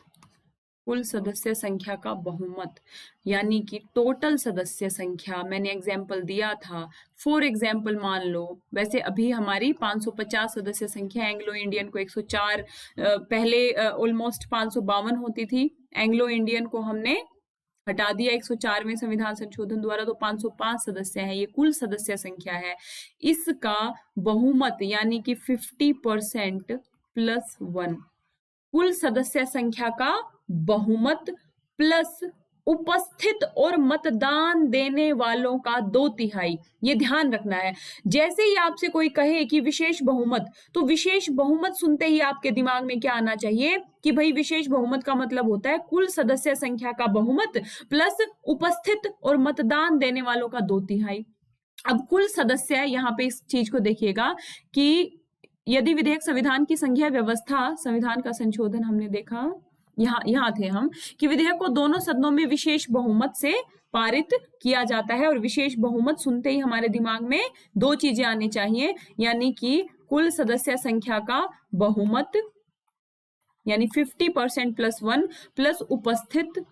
कुल सदस्य संख्या का बहुमत यानी कि टोटल सदस्य संख्या। मैंने एग्जाम्पल दिया था, फॉर एग्जाम्पल मान लो, वैसे अभी हमारी 550 सदस्य संख्या, एंग्लो इंडियन को 104, पहले ऑलमोस्ट 552 होती थी, एंग्लो इंडियन को हमने हटा दिया 104वें संविधान संशोधन द्वारा, तो 505 सदस्य हैं। ये कुल सदस्य संख्या है। इसका बहुमत यानी कि 50% + 1 कुल सदस्य संख्या का बहुमत प्लस उपस्थित और मतदान देने वालों का 2/3। ये ध्यान रखना है। जैसे ही आपसे कोई कहे कि विशेष बहुमत, तो विशेष बहुमत सुनते ही आपके दिमाग में क्या आना चाहिए कि भाई विशेष बहुमत का मतलब होता है कुल सदस्य संख्या का बहुमत प्लस उपस्थित और मतदान देने वालों का 2/3। अब कुल सदस्य, यहाँ पे इस चीज को देखिएगा कि यदि विधेयक संविधान की संघीय व्यवस्था, संविधान का संशोधन हमने देखा, यहाँ थे हम, कि विधेयक को दोनों सदनों में विशेष बहुमत से पारित किया जाता है। और विशेष बहुमत सुनते ही हमारे दिमाग में 2 चीजें आनी चाहिए, यानी कि कुल सदस्य संख्या का बहुमत यानी 50% + 1 प्लस उपस्थित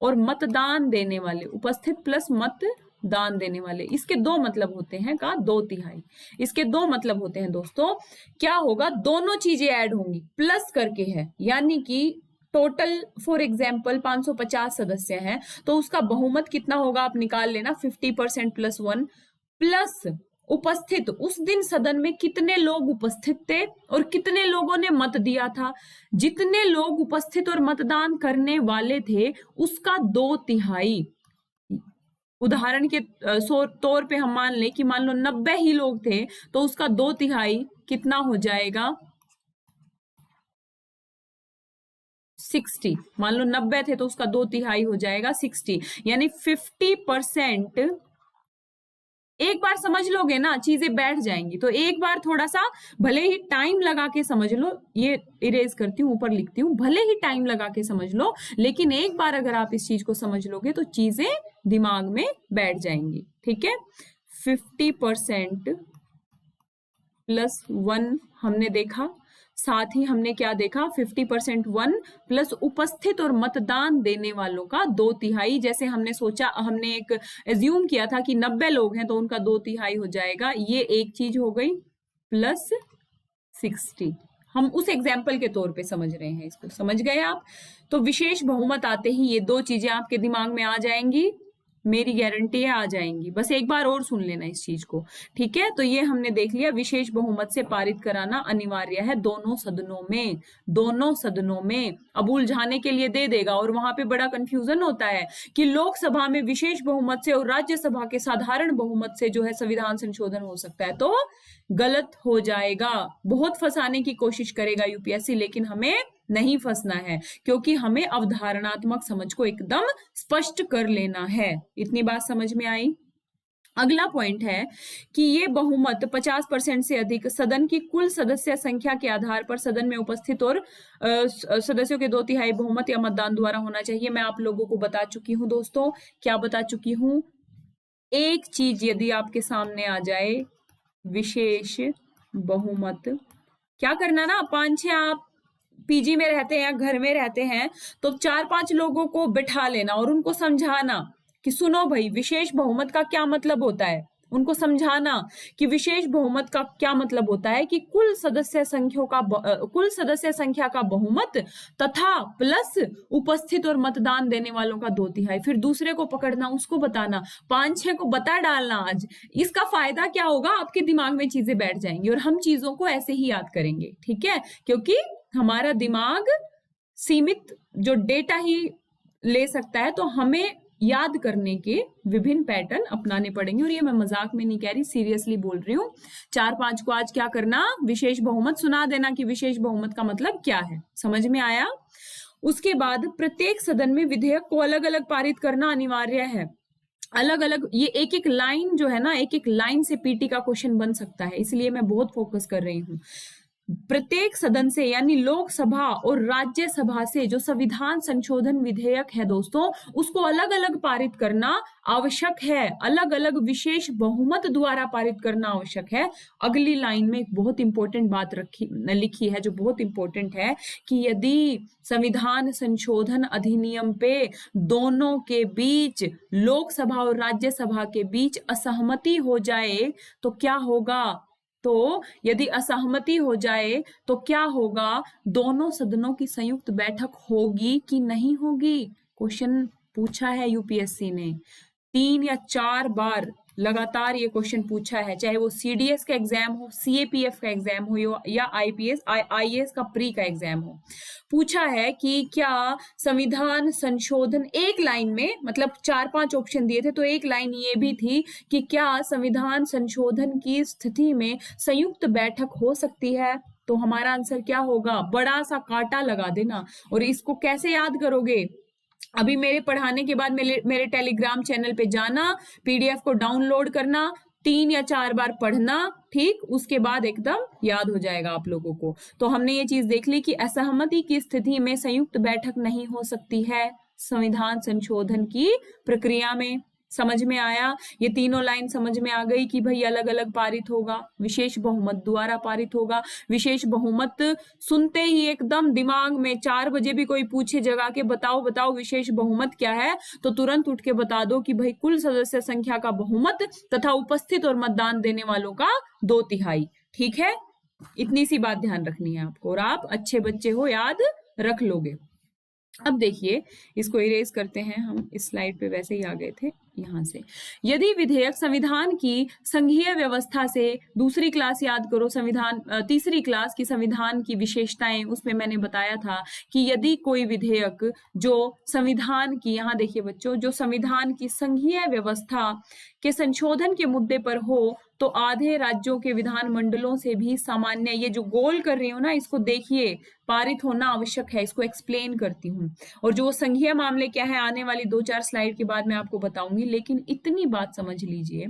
और मतदान देने वाले, उपस्थित प्लस मतदान देने वाले। इसके 2 मतलब होते हैं का 2/3। इसके 2 मतलब होते हैं दोस्तों। क्या होगा, दोनों चीजें ऐड होंगी, प्लस करके है, यानी कि टोटल फॉर एग्जाम्पल 550 सदस्य हैं, तो उसका बहुमत कितना होगा आप निकाल लेना, 50% + 1 प्लस उपस्थित, उस दिन सदन में कितने लोग उपस्थित थे और कितने लोगों ने मत दिया था। जितने लोग उपस्थित और मतदान करने वाले थे उसका 2/3। उदाहरण के तौर पे हम मान लें कि मान लो 90 ही लोग थे, तो उसका 2/3 कितना हो जाएगा, 60। मान लो 90 थे तो उसका 2/3 हो जाएगा 60, यानी 50%। एक बार समझ लोगे ना चीजें बैठ जाएंगी। तो एक बार थोड़ा सा भले ही टाइम लगा के समझ लो, ये इरेज करती हूँ, ऊपर लिखती हूँ, भले ही टाइम लगा के समझ लो, लेकिन एक बार अगर आप इस चीज को समझ लोगे तो चीजें दिमाग में बैठ जाएंगी। ठीक है, 50% + 1 हमने देखा, साथ ही हमने क्या देखा, 50% 1 प्लस उपस्थित और मतदान देने वालों का 2/3। जैसे हमने सोचा, हमने एक एज्यूम किया था कि 90 लोग हैं तो उनका 2/3 हो जाएगा, ये एक चीज हो गई, प्लस 60। हम उस एग्जाम्पल के तौर पे समझ रहे हैं इसको, समझ गए आप। तो विशेष बहुमत आते ही ये 2 चीजें आपके दिमाग में आ जाएंगी, मेरी गारंटी है आ जाएंगी। बस एक बार और सुन लेना इस चीज को, ठीक है। तो ये हमने देख लिया, विशेष बहुमत से पारित कराना अनिवार्य है दोनों सदनों में, दोनों सदनों में। अब उलझाने के लिए दे देगा, और वहां पे बड़ा कंफ्यूजन होता है कि लोकसभा में विशेष बहुमत से और राज्यसभा के साधारण बहुमत से जो है संविधान संशोधन हो सकता है, तो गलत हो जाएगा। बहुत फंसाने की कोशिश करेगा यूपीएससी, लेकिन हमें नहीं फंसना है, क्योंकि हमें अवधारणात्मक समझ को एकदम स्पष्ट कर लेना है। इतनी बात समझ में आई। अगला पॉइंट है कि ये बहुमत 50% से अधिक सदन की कुल सदस्य संख्या के आधार पर सदन में उपस्थित और सदस्यों के 2/3 बहुमत या मतदान द्वारा होना चाहिए। मैं आप लोगों को बता चुकी हूं दोस्तों, क्या बता चुकी हूं, एक चीज यदि आपके सामने आ जाए, विशेष बहुमत, क्या करना ना, 5-6 आप पीजी में रहते हैं, घर में रहते हैं, तो 4-5 लोगों को बिठा लेना और उनको समझाना कि सुनो भाई विशेष बहुमत का क्या मतलब होता है। उनको समझाना कि विशेष बहुमत का क्या मतलब होता है कि कुल सदस्य संख्या का बहुमत तथा प्लस उपस्थित और मतदान देने वालों का 2/3। फिर दूसरे को पकड़ना, उसको बताना, 5-6 को बता डालना आज। इसका फायदा क्या होगा, आपके दिमाग में चीजें बैठ जाएंगी और हम चीजों को ऐसे ही याद करेंगे। ठीक है, क्योंकि हमारा दिमाग सीमित जो डेटा ही ले सकता है, तो हमें याद करने के विभिन्न पैटर्न अपनाने पड़ेंगे। और ये मैं मजाक में नहीं कह रही, सीरियसली बोल रही हूँ। 4-5 को आज क्या करना, विशेष बहुमत सुना देना कि विशेष बहुमत का मतलब क्या है। समझ में आया। उसके बाद प्रत्येक सदन में विधेयक को अलग अलग पारित करना अनिवार्य है। अलग अलग, ये एक एक लाइन जो है ना, एक एक लाइन से पीटी का क्वेश्चन बन सकता है, इसलिए मैं बहुत फोकस कर रही हूँ। प्रत्येक सदन से यानी लोकसभा और राज्यसभा से जो संविधान संशोधन विधेयक है दोस्तों, उसको अलग अलग पारित करना आवश्यक है, अलग अलग विशेष बहुमत द्वारा पारित करना आवश्यक है। अगली लाइन में एक बहुत इंपॉर्टेंट बात लिखी है जो बहुत इंपॉर्टेंट है कि यदि संविधान संशोधन अधिनियम पे दोनों के बीच, लोकसभा और राज्यसभा के बीच असहमति हो जाए तो क्या होगा। तो यदि असहमति हो जाए तो क्या होगा, दोनों सदनों की संयुक्त बैठक होगी कि नहीं होगी। क्वेश्चन पूछा है यूपीएससी ने। 3 या 4 बार लगातार ये क्वेश्चन पूछा है, चाहे वो सीडीएस का एग्जाम हो, सीएपीएफ का एग्जाम हो या आईपीएस आईएएस का प्री का एग्जाम हो। पूछा है कि क्या संविधान संशोधन, एक लाइन में, मतलब 4-5 ऑप्शन दिए थे तो एक लाइन ये भी थी कि क्या संविधान संशोधन की स्थिति में संयुक्त बैठक हो सकती है। तो हमारा आंसर क्या होगा, बड़ा सा कांटा लगा देना। और इसको कैसे याद करोगे, अभी मेरे पढ़ाने के बाद मेरे टेलीग्राम चैनल पे जाना, पीडीएफ को डाउनलोड करना, 3 या 4 बार पढ़ना, ठीक, उसके बाद एकदम याद हो जाएगा आप लोगों को। तो हमने ये चीज देख ली कि असहमति की स्थिति में संयुक्त बैठक नहीं हो सकती है संविधान संशोधन की प्रक्रिया में। समझ में आया, ये तीनों लाइन समझ में आ गई कि भाई अलग अलग पारित होगा, विशेष बहुमत द्वारा पारित होगा। विशेष बहुमत सुनते ही एकदम दिमाग में 4 बजे भी कोई पूछे जगा के बताओ बताओ विशेष बहुमत क्या है, तो तुरंत उठ के बता दो कि भाई कुल सदस्य संख्या का बहुमत तथा उपस्थित और मतदान देने वालों का 2/3। ठीक है, इतनी सी बात ध्यान रखनी है आपको और आप अच्छे बच्चे हो, याद रख लोगे। अब देखिए, इसको इरेज करते हैं, हम इस स्लाइड पे वैसे ही आ गए थे यहां से। यदि विधेयक संविधान की संघीय व्यवस्था से, दूसरी क्लास याद करो, संविधान तीसरी क्लास की संविधान की विशेषताएं, उसमें मैंने बताया था कि यदि कोई विधेयक जो संविधान की, यहाँ देखिए बच्चों, जो संविधान की संघीय व्यवस्था के संशोधन के मुद्दे पर हो तो आधे राज्यों के विधान मंडलों से भी सामान्य, ये जो गोल कर रही हूँ ना, इसको देखिए, पारित होना आवश्यक है, इसको एक्सप्लेन करती हूँ। और जो संघीय मामले क्या है, आने वाली 2-4 स्लाइड के बाद मैं आपको बताऊंगी। लेकिन इतनी बात समझ लीजिए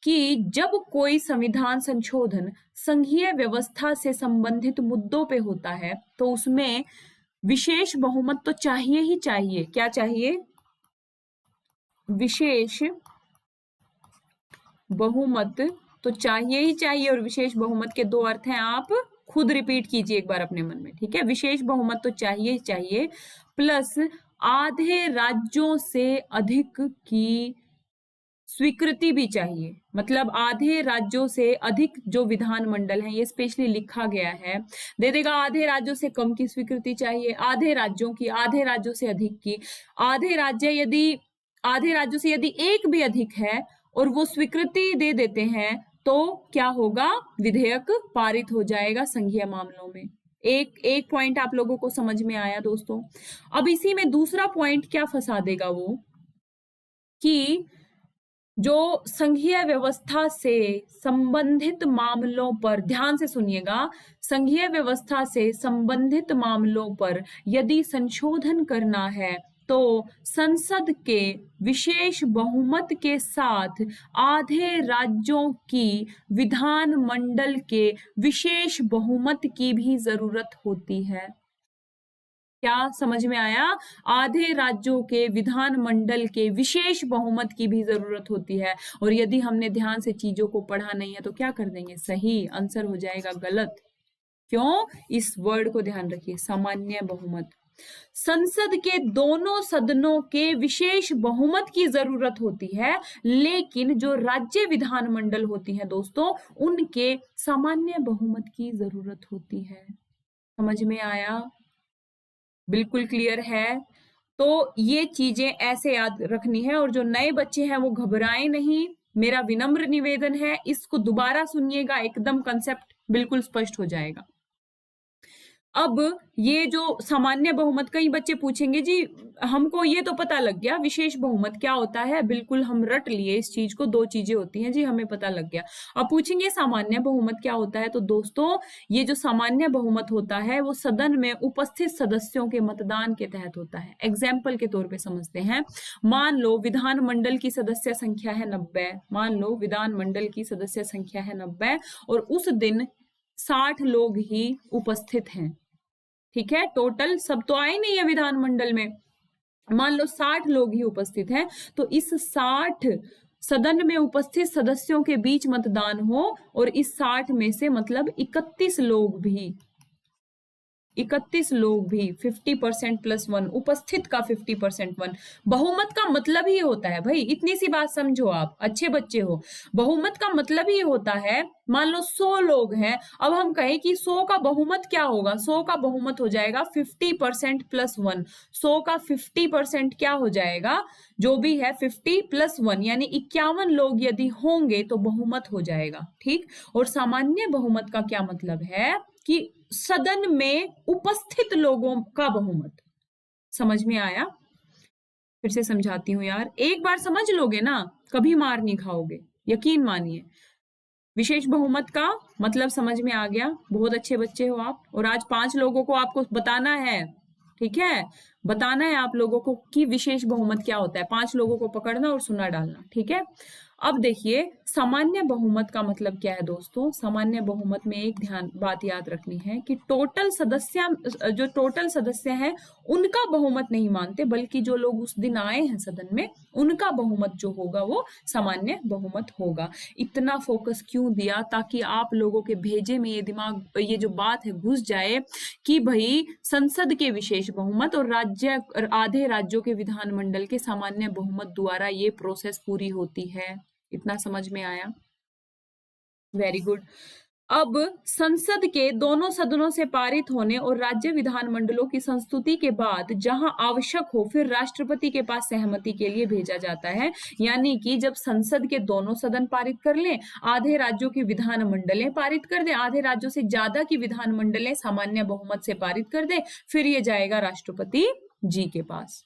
कि जब कोई संविधान संशोधन संघीय व्यवस्था से संबंधित मुद्दों पे होता है तो उसमें विशेष बहुमत तो चाहिए ही चाहिए। क्या चाहिए, विशेष बहुमत तो चाहिए ही चाहिए। और विशेष बहुमत के 2 अर्थ हैं, आप खुद रिपीट कीजिए एक बार अपने मन में, ठीक है। विशेष बहुमत तो चाहिए ही चाहिए, प्लस आधे राज्यों से अधिक की स्वीकृति भी चाहिए। मतलब आधे राज्यों से अधिक जो विधानमंडल है, ये स्पेशली लिखा गया है, दे देगा आधे राज्यों से कम की स्वीकृति चाहिए, आधे राज्यों की, आधे राज्यों से अधिक की। आधे राज्यों से यदि एक भी अधिक है और वो स्वीकृति दे देते हैं तो क्या होगा, विधेयक पारित हो जाएगा संघीय मामलों में। एक पॉइंट आप लोगों को समझ में आया दोस्तों। अब इसी में दूसरा पॉइंट क्या फंसा देगा वो, कि जो संघीय व्यवस्था से संबंधित मामलों पर, ध्यान से सुनिएगा, संघीय व्यवस्था से संबंधित मामलों पर यदि संशोधन करना है तो संसद के विशेष बहुमत के साथ आधे राज्यों की विधानमंडल के विशेष बहुमत की भी जरूरत होती है। क्या समझ में आया, आधे राज्यों के विधानमंडल के विशेष बहुमत की भी जरूरत होती है। और यदि हमने ध्यान से चीजों को पढ़ा नहीं है तो क्या कर देंगे, सही आंसर हो जाएगा गलत। क्यों, इस वर्ड को ध्यान रखिए, सामान्य बहुमत। संसद के दोनों सदनों के विशेष बहुमत की जरूरत होती है, लेकिन जो राज्य विधानमंडल होती है दोस्तों, उनके सामान्य बहुमत की जरूरत होती है। समझ में आया, बिल्कुल क्लियर है। तो ये चीजें ऐसे याद रखनी है। और जो नए बच्चे हैं वो घबराएं नहीं, मेरा विनम्र निवेदन है, इसको दोबारा सुनिएगा, एकदम कंसेप्ट बिल्कुल स्पष्ट हो जाएगा। अब ये जो सामान्य बहुमत, कई बच्चे पूछेंगे जी हमको ये तो पता लग गया विशेष बहुमत क्या होता है, बिल्कुल हम रट लिए इस चीज को, 2 चीजें होती हैं जी, हमें पता लग गया। अब पूछेंगे सामान्य बहुमत क्या होता है, तो दोस्तों ये जो सामान्य बहुमत होता है वो सदन में उपस्थित सदस्यों के मतदान के तहत होता है। एग्जाम्पल के तौर पे समझते हैं, मान लो विधानमंडल की सदस्य संख्या है 90, मान लो विधानमंडल की सदस्य संख्या है 90 और उस दिन 60 लोग ही उपस्थित हैं, ठीक है। टोटल सब तो आए नहीं है विधानमंडल में, मान लो 60 लोग ही उपस्थित हैं, तो इस 60 सदन में उपस्थित सदस्यों के बीच मतदान हो और इस 60 में से मतलब 31 लोग भी 31 लोग भी 50% प्लस 1, उपस्थित का 50% 1। बहुमत का मतलब ही होता है भाई, इतनी सी बात समझो, आप अच्छे बच्चे हो। बहुमत का मतलब ही होता है, मान लो 100 लोग हैं, अब हम कहें कि 100 का बहुमत क्या होगा, 100 का बहुमत हो जाएगा 50% प्लस 1। 100 का 50% क्या हो जाएगा, जो भी है 50 प्लस 1, यानी 51 लोग यदि होंगे तो बहुमत हो जाएगा, ठीक। और सामान्य बहुमत का क्या मतलब है कि सदन में उपस्थित लोगों का बहुमत। समझ में आया? फिर से समझाती हूँ यार, एक बार समझ लोगे ना कभी मार नहीं खाओगे, यकीन मानिए। विशेष बहुमत का मतलब समझ में आ गया, बहुत अच्छे बच्चे हो आप। और आज 5 लोगों को आपको बताना है, ठीक है, बताना है आप लोगों को कि विशेष बहुमत क्या होता है। 5 लोगों को पकड़ना और सुना डालना, ठीक है। अब देखिए सामान्य बहुमत का मतलब क्या है दोस्तों। सामान्य बहुमत में एक बात याद रखनी है कि जो टोटल सदस्य हैं उनका बहुमत नहीं मानते, बल्कि जो लोग उस दिन आए हैं सदन में उनका बहुमत जो होगा वो सामान्य बहुमत होगा। इतना फोकस क्यों दिया, ताकि आप लोगों के भेजे में ये जो बात है घुस जाए कि भाई संसद के विशेष बहुमत और आधे राज्यों के विधानमंडल के सामान्य बहुमत द्वारा ये प्रोसेस पूरी होती है। इतना समझ में आया? Very good. अब संसद के दोनों सदनों से पारित होने और राज्य विधानमंडलों की संस्तुति के बाद जहां आवश्यक हो फिर राष्ट्रपति के पास सहमति के लिए भेजा जाता है। यानी कि जब संसद के दोनों सदन पारित कर लें, आधे राज्यों की विधानमंडलें पारित कर दें, आधे राज्यों से ज्यादा की विधानमंडलें सामान्य बहुमत से पारित कर दें, फिर ये जाएगा राष्ट्रपति जी के पास।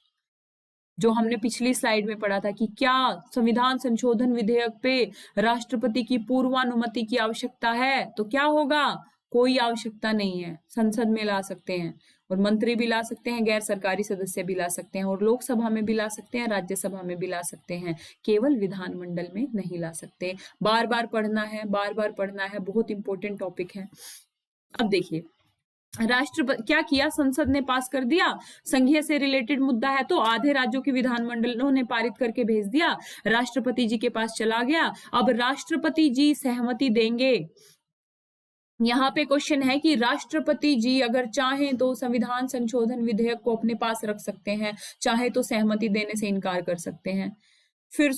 जो हमने पिछली स्लाइड में पढ़ा था कि क्या संविधान संशोधन विधेयक पे राष्ट्रपति की पूर्वानुमति की आवश्यकता है, तो क्या होगा, कोई आवश्यकता नहीं है, संसद में ला सकते हैं और मंत्री भी ला सकते हैं, गैर सरकारी सदस्य भी ला सकते हैं, और लोकसभा में भी ला सकते हैं, राज्यसभा में भी ला सकते हैं, केवल विधानमंडल में नहीं ला सकते। बार बार पढ़ना है, बार बार पढ़ना है, बहुत इंपॉर्टेंट टॉपिक है। अब देखिए राष्ट्रपति क्या किया, संसद ने पास कर दिया, संघीय से रिलेटेड मुद्दा है तो आधे राज्यों के विधानमंडलों ने पारित करके भेज दिया, राष्ट्रपति जी के पास चला गया। अब राष्ट्रपति जी सहमति देंगे। यहाँ पे क्वेश्चन है कि राष्ट्रपति जी अगर चाहें तो संविधान संशोधन विधेयक को अपने पास रख सकते हैं, चाहे तो सहमति देने से इनकार कर सकते हैं। फिर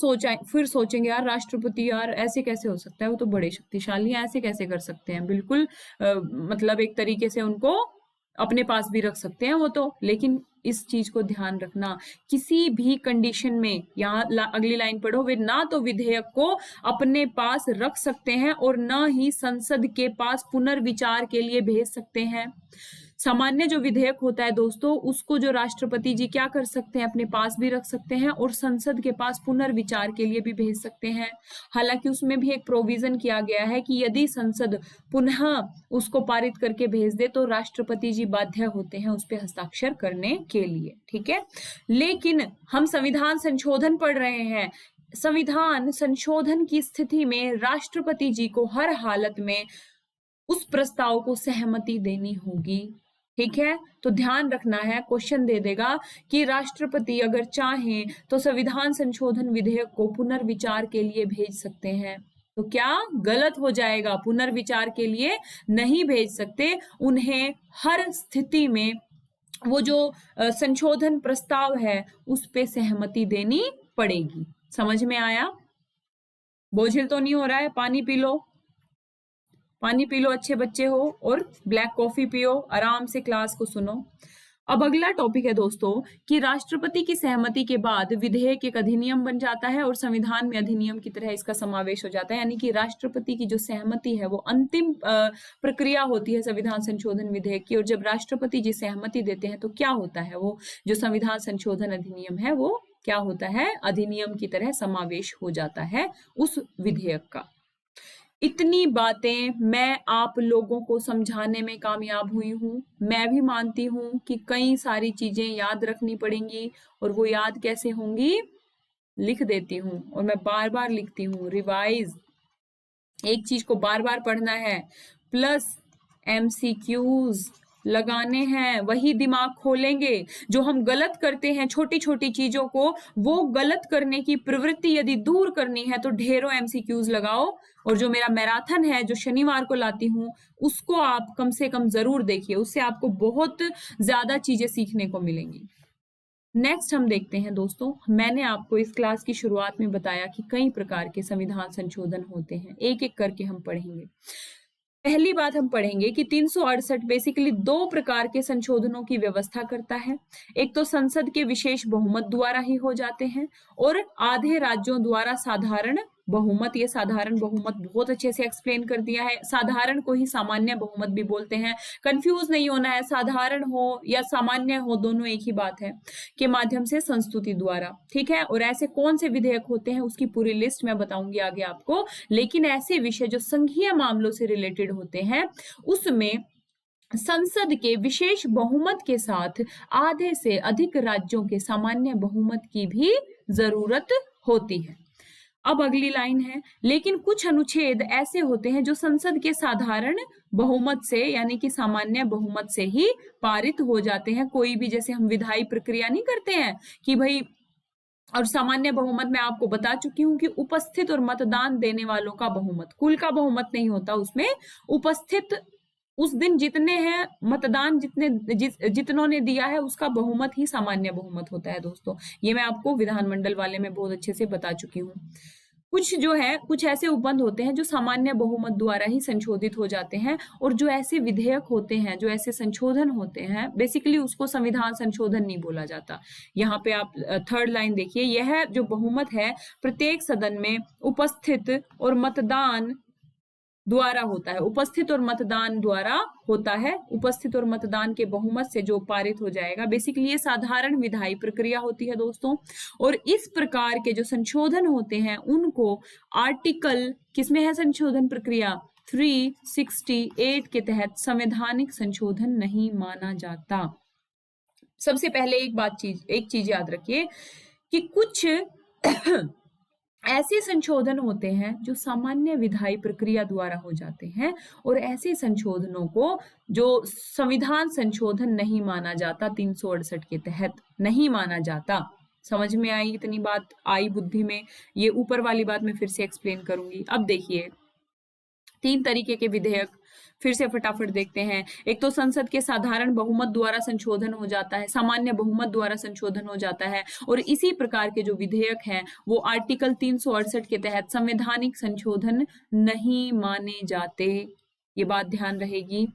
सोचेंगे यार राष्ट्रपति यार ऐसे कैसे हो सकता है, वो तो बड़े शक्तिशाली हैं, ऐसे कैसे कर सकते हैं। बिल्कुल मतलब एक तरीके से उनको अपने पास भी रख सकते हैं वो तो, लेकिन इस चीज को ध्यान रखना किसी भी कंडीशन में, यहाँ अगली लाइन पढ़ो, वे ना तो विधेयक को अपने पास रख सकते हैं और ना ही संसद के पास पुनर्विचार के लिए भेज सकते हैं। सामान्य जो विधेयक होता है दोस्तों, उसको जो राष्ट्रपति जी क्या कर सकते हैं, अपने पास भी रख सकते हैं और संसद के पास पुनर्विचार के लिए भी भेज सकते हैं। हालांकि उसमें भी एक प्रोविजन किया गया है कि यदि संसद पुनः उसको पारित करके भेज दे तो राष्ट्रपति जी बाध्य होते हैं उस पर हस्ताक्षर करने के लिए, ठीक है। लेकिन हम संविधान संशोधन पढ़ रहे हैं, संविधान संशोधन की स्थिति में राष्ट्रपति जी को हर हालत में उस प्रस्ताव को सहमति देनी होगी, ठीक है। तो ध्यान रखना है, क्वेश्चन दे देगा कि राष्ट्रपति अगर चाहें तो संविधान संशोधन विधेयक को पुनर्विचार के लिए भेज सकते हैं, तो क्या गलत हो जाएगा, पुनर्विचार के लिए नहीं भेज सकते। उन्हें हर स्थिति में वो जो संशोधन प्रस्ताव है उस पे सहमति देनी पड़ेगी। समझ में आया? बोझिल तो नहीं हो रहा है? पानी पी लो, पानी पी लो अच्छे बच्चे हो, और ब्लैक कॉफी पियो, आराम से क्लास को सुनो। अब अगला टॉपिक है दोस्तों कि राष्ट्रपति की सहमति के बाद विधेयक एक अधिनियम बन जाता है और संविधान में अधिनियम की तरह इसका समावेश हो जाता है। यानी कि राष्ट्रपति की जो सहमति है वो अंतिम प्रक्रिया होती है संविधान संशोधन विधेयक की, और जब राष्ट्रपति जी सहमति देते हैं तो क्या होता है, वो जो संविधान संशोधन अधिनियम है वो क्या होता है, अधिनियम की तरह समावेश हो जाता है उस विधेयक का। इतनी बातें मैं आप लोगों को समझाने में कामयाब हुई हूँ। मैं भी मानती हूँ कि कई सारी चीजें याद रखनी पड़ेंगी, और वो याद कैसे होंगी, लिख देती हूँ और मैं बार बार लिखती हूँ। रिवाइज, एक चीज को बार बार पढ़ना है, प्लस एमसीक्यूज, लगाने हैं, वही दिमाग खोलेंगे। जो हम गलत करते हैं छोटी छोटी चीजों को, वो गलत करने की प्रवृत्ति यदि दूर करनी है तो ढेरों एमसीक्यूज लगाओ। और जो मेरा मैराथन है जो शनिवार को लाती हूँ, उसको आप कम से कम जरूर देखिए, उससे आपको बहुत ज्यादा चीजें सीखने को मिलेंगी। नेक्स्ट हम देखते हैं दोस्तों, मैंने आपको इस क्लास की शुरुआत में बताया कि कई प्रकार के संविधान संशोधन होते हैं, एक एक करके हम पढ़ेंगे। पहली बात हम पढ़ेंगे कि 368 बेसिकली दो प्रकार के संशोधनों की व्यवस्था करता है। एक तो संसद के विशेष बहुमत द्वारा ही हो जाते हैं, और आधे राज्यों द्वारा साधारण बहुमत। ये साधारण बहुमत बहुत अच्छे से एक्सप्लेन कर दिया है। साधारण को ही सामान्य बहुमत भी बोलते हैं, कंफ्यूज नहीं होना है, साधारण हो या सामान्य हो दोनों एक ही बात है, के माध्यम से संस्तुति द्वारा, ठीक है। और ऐसे कौन से विधेयक होते हैं उसकी पूरी लिस्ट मैं बताऊंगी आगे आपको, लेकिन ऐसे विषय जो संघीय मामलों से रिलेटेड होते हैं उसमें संसद के विशेष बहुमत के साथ आधे से अधिक राज्यों के सामान्य बहुमत की भी जरूरत होती है। अब अगली लाइन है, लेकिन कुछ अनुच्छेद ऐसे होते हैं जो संसद के साधारण बहुमत से यानी कि सामान्य बहुमत से ही पारित हो जाते हैं। कोई भी, जैसे हम विधायी प्रक्रिया नहीं करते हैं कि भाई, और सामान्य बहुमत मैं आपको बता चुकी हूं कि उपस्थित और मतदान देने वालों का बहुमत, कुल का बहुमत नहीं होता उसमें, उपस्थित उस दिन जितने हैं, मतदान जितनों ने दिया है उसका बहुमत ही सामान्य बहुमत होता है दोस्तों। ये मैं आपको विधानमंडल वाले में बहुत अच्छे से बता चुकी हूँ। कुछ जो है, कुछ ऐसे उपबंध होते हैं जो सामान्य बहुमत द्वारा ही संशोधित हो जाते हैं, और जो ऐसे विधेयक होते हैं, जो ऐसे संशोधन होते हैं, बेसिकली उसको संविधान संशोधन नहीं बोला जाता। यहाँ पे आप थर्ड लाइन देखिए, यह जो बहुमत है प्रत्येक सदन में उपस्थित और मतदान द्वारा होता है, उपस्थित और मतदान द्वारा होता है। उपस्थित और मतदान के बहुमत से जो पारित हो जाएगा, बेसिकली ये साधारण विधायी प्रक्रिया होती है दोस्तों। और इस प्रकार के जो संशोधन होते हैं उनको आर्टिकल, किसमें है संशोधन प्रक्रिया, 368 के तहत संवैधानिक संशोधन नहीं माना जाता। सबसे पहले एक चीज याद रखिए कि कुछ ऐसे संशोधन होते हैं जो सामान्य विधायी प्रक्रिया द्वारा हो जाते हैं, और ऐसे संशोधनों को जो संविधान संशोधन नहीं माना जाता, 368 के तहत नहीं माना जाता। समझ में आई? इतनी बात आई बुद्धि में? ये ऊपर वाली बात मैं फिर से एक्सप्लेन करूंगी। अब देखिए, 3 तरीके के विधेयक फिर से फटाफट देखते हैं। एक तो संसद के साधारण बहुमत द्वारा संशोधन हो जाता है, सामान्य बहुमत द्वारा संशोधन हो जाता है, और इसी प्रकार के जो विधेयक हैं वो आर्टिकल 368 के तहत संवैधानिक संशोधन नहीं माने जाते। ये बात ध्यान रहेगी।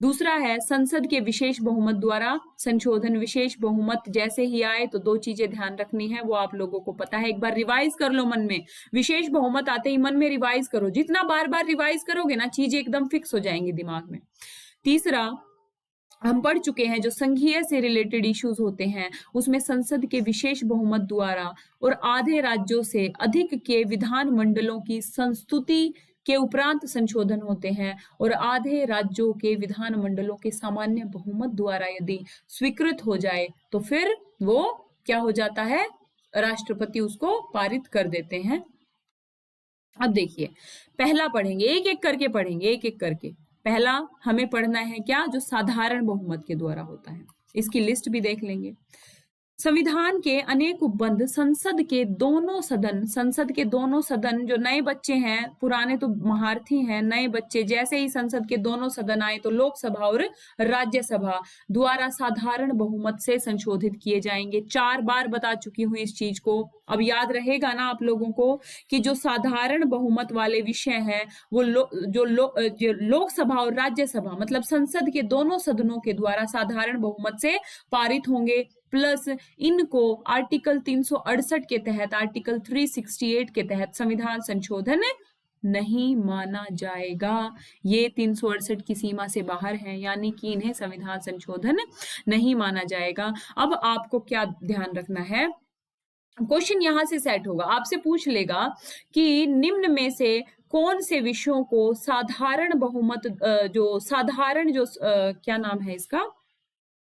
दूसरा है संसद के विशेष बहुमत द्वारा संशोधन। विशेष बहुमत जैसे ही आए तो 2 चीजें ध्यान रखनी है, वो आप लोगों को पता है, एक बार रिवाइज कर लो मन में। विशेष बहुमत आते ही मन में रिवाइज करो, जितना बार बार रिवाइज करोगे ना चीजें एकदम फिक्स हो जाएंगी दिमाग में। तीसरा हम पढ़ चुके हैं, जो संघीय से रिलेटेड इश्यूज होते हैं उसमें संसद के विशेष बहुमत द्वारा और आधे राज्यों से अधिक के विधानमंडलों की संस्तुति के उपरांत संशोधन होते हैं, और आधे राज्यों के विधानमंडलों के सामान्य बहुमत द्वारा यदि स्वीकृत हो जाए तो फिर वो क्या हो जाता है, राष्ट्रपति उसको पारित कर देते हैं। अब देखिए, पहला पढ़ेंगे, एक एक करके पढ़ेंगे, एक एक करके। पहला हमें पढ़ना है क्या, जो साधारण बहुमत के द्वारा होता है। इसकी लिस्ट भी देख लेंगे। संविधान के अनेक उपबंध संसद के दोनों सदन, जो नए बच्चे हैं, पुराने तो महारथी हैं, नए बच्चे जैसे ही संसद के दोनों सदन आए तो लोकसभा और राज्यसभा द्वारा साधारण बहुमत से संशोधित किए जाएंगे। 4 बार बता चुकी हूं इस चीज को, अब याद रहेगा ना आप लोगों को कि जो साधारण बहुमत वाले विषय हैं वो जो लोकसभा और राज्यसभा मतलब संसद के दोनों सदनों के द्वारा साधारण बहुमत से पारित होंगे, प्लस इनको आर्टिकल 368 के तहत, आर्टिकल 368 के तहत संविधान संशोधन नहीं माना जाएगा। ये 368 की सीमा से बाहर है, यानी कि इन्हें संविधान संशोधन नहीं माना जाएगा। अब आपको क्या ध्यान रखना है, क्वेश्चन यहां से सेट होगा, आपसे पूछ लेगा कि निम्न में से कौन से विषयों को साधारण बहुमत क्या नाम है इसका,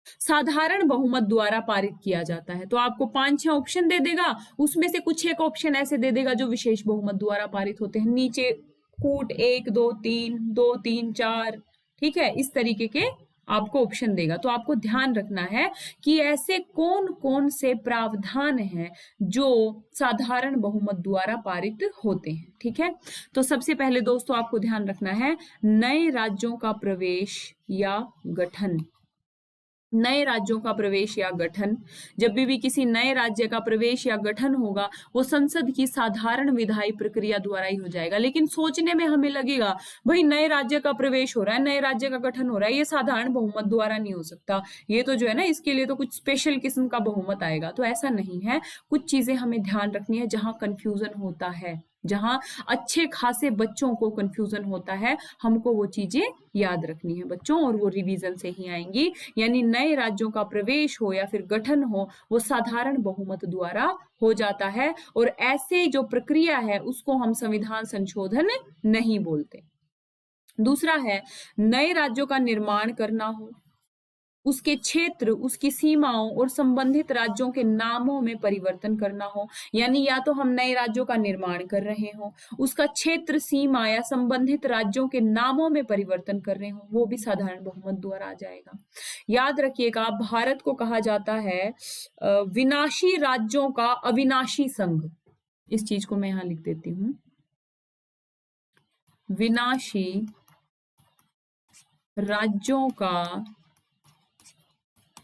साधारण बहुमत द्वारा पारित किया जाता है। तो आपको 5-6 ऑप्शन दे देगा, उसमें से कुछ एक ऑप्शन ऐसे दे देगा जो विशेष बहुमत द्वारा पारित होते हैं। नीचे कूट 1 2 3 2 3 4, ठीक है, इस तरीके के आपको ऑप्शन देगा। तो आपको ध्यान रखना है कि ऐसे कौन कौन से प्रावधान हैं जो साधारण बहुमत द्वारा पारित होते हैं। ठीक है, तो सबसे पहले दोस्तों आपको ध्यान रखना है नए राज्यों का प्रवेश या गठन। नए राज्यों का प्रवेश या गठन, जब भी किसी नए राज्य का प्रवेश या गठन होगा वो संसद की साधारण विधायी प्रक्रिया द्वारा ही हो जाएगा। लेकिन सोचने में हमें लगेगा भाई नए राज्य का प्रवेश हो रहा है, नए राज्य का गठन हो रहा है, ये साधारण बहुमत द्वारा नहीं हो सकता, ये तो जो है ना इसके लिए तो कुछ स्पेशल किस्म का बहुमत आएगा। तो ऐसा नहीं है, कुछ चीजें हमें ध्यान रखनी है। जहां कंफ्यूजन होता है, जहां अच्छे खासे बच्चों को कंफ्यूजन होता है, हमको वो चीजें याद रखनी है बच्चों, और वो रिवीजन से ही आएंगी। यानी नए राज्यों का प्रवेश हो या फिर गठन हो वो साधारण बहुमत द्वारा हो जाता है, और ऐसे जो प्रक्रिया है उसको हम संविधान संशोधन नहीं बोलते। दूसरा है नए राज्यों का निर्माण करना हो, उसके क्षेत्र, उसकी सीमाओं और संबंधित राज्यों के नामों में परिवर्तन करना हो। यानी या तो हम नए राज्यों का निर्माण कर रहे हो, उसका क्षेत्र, सीमा या संबंधित राज्यों के नामों में परिवर्तन कर रहे हो, वो भी साधारण बहुमत द्वारा आ जाएगा। याद रखिएगा भारत को कहा जाता है विनाशी राज्यों का अविनाशी संघ। इस चीज को मैं यहां लिख देती हूं, विनाशी राज्यों का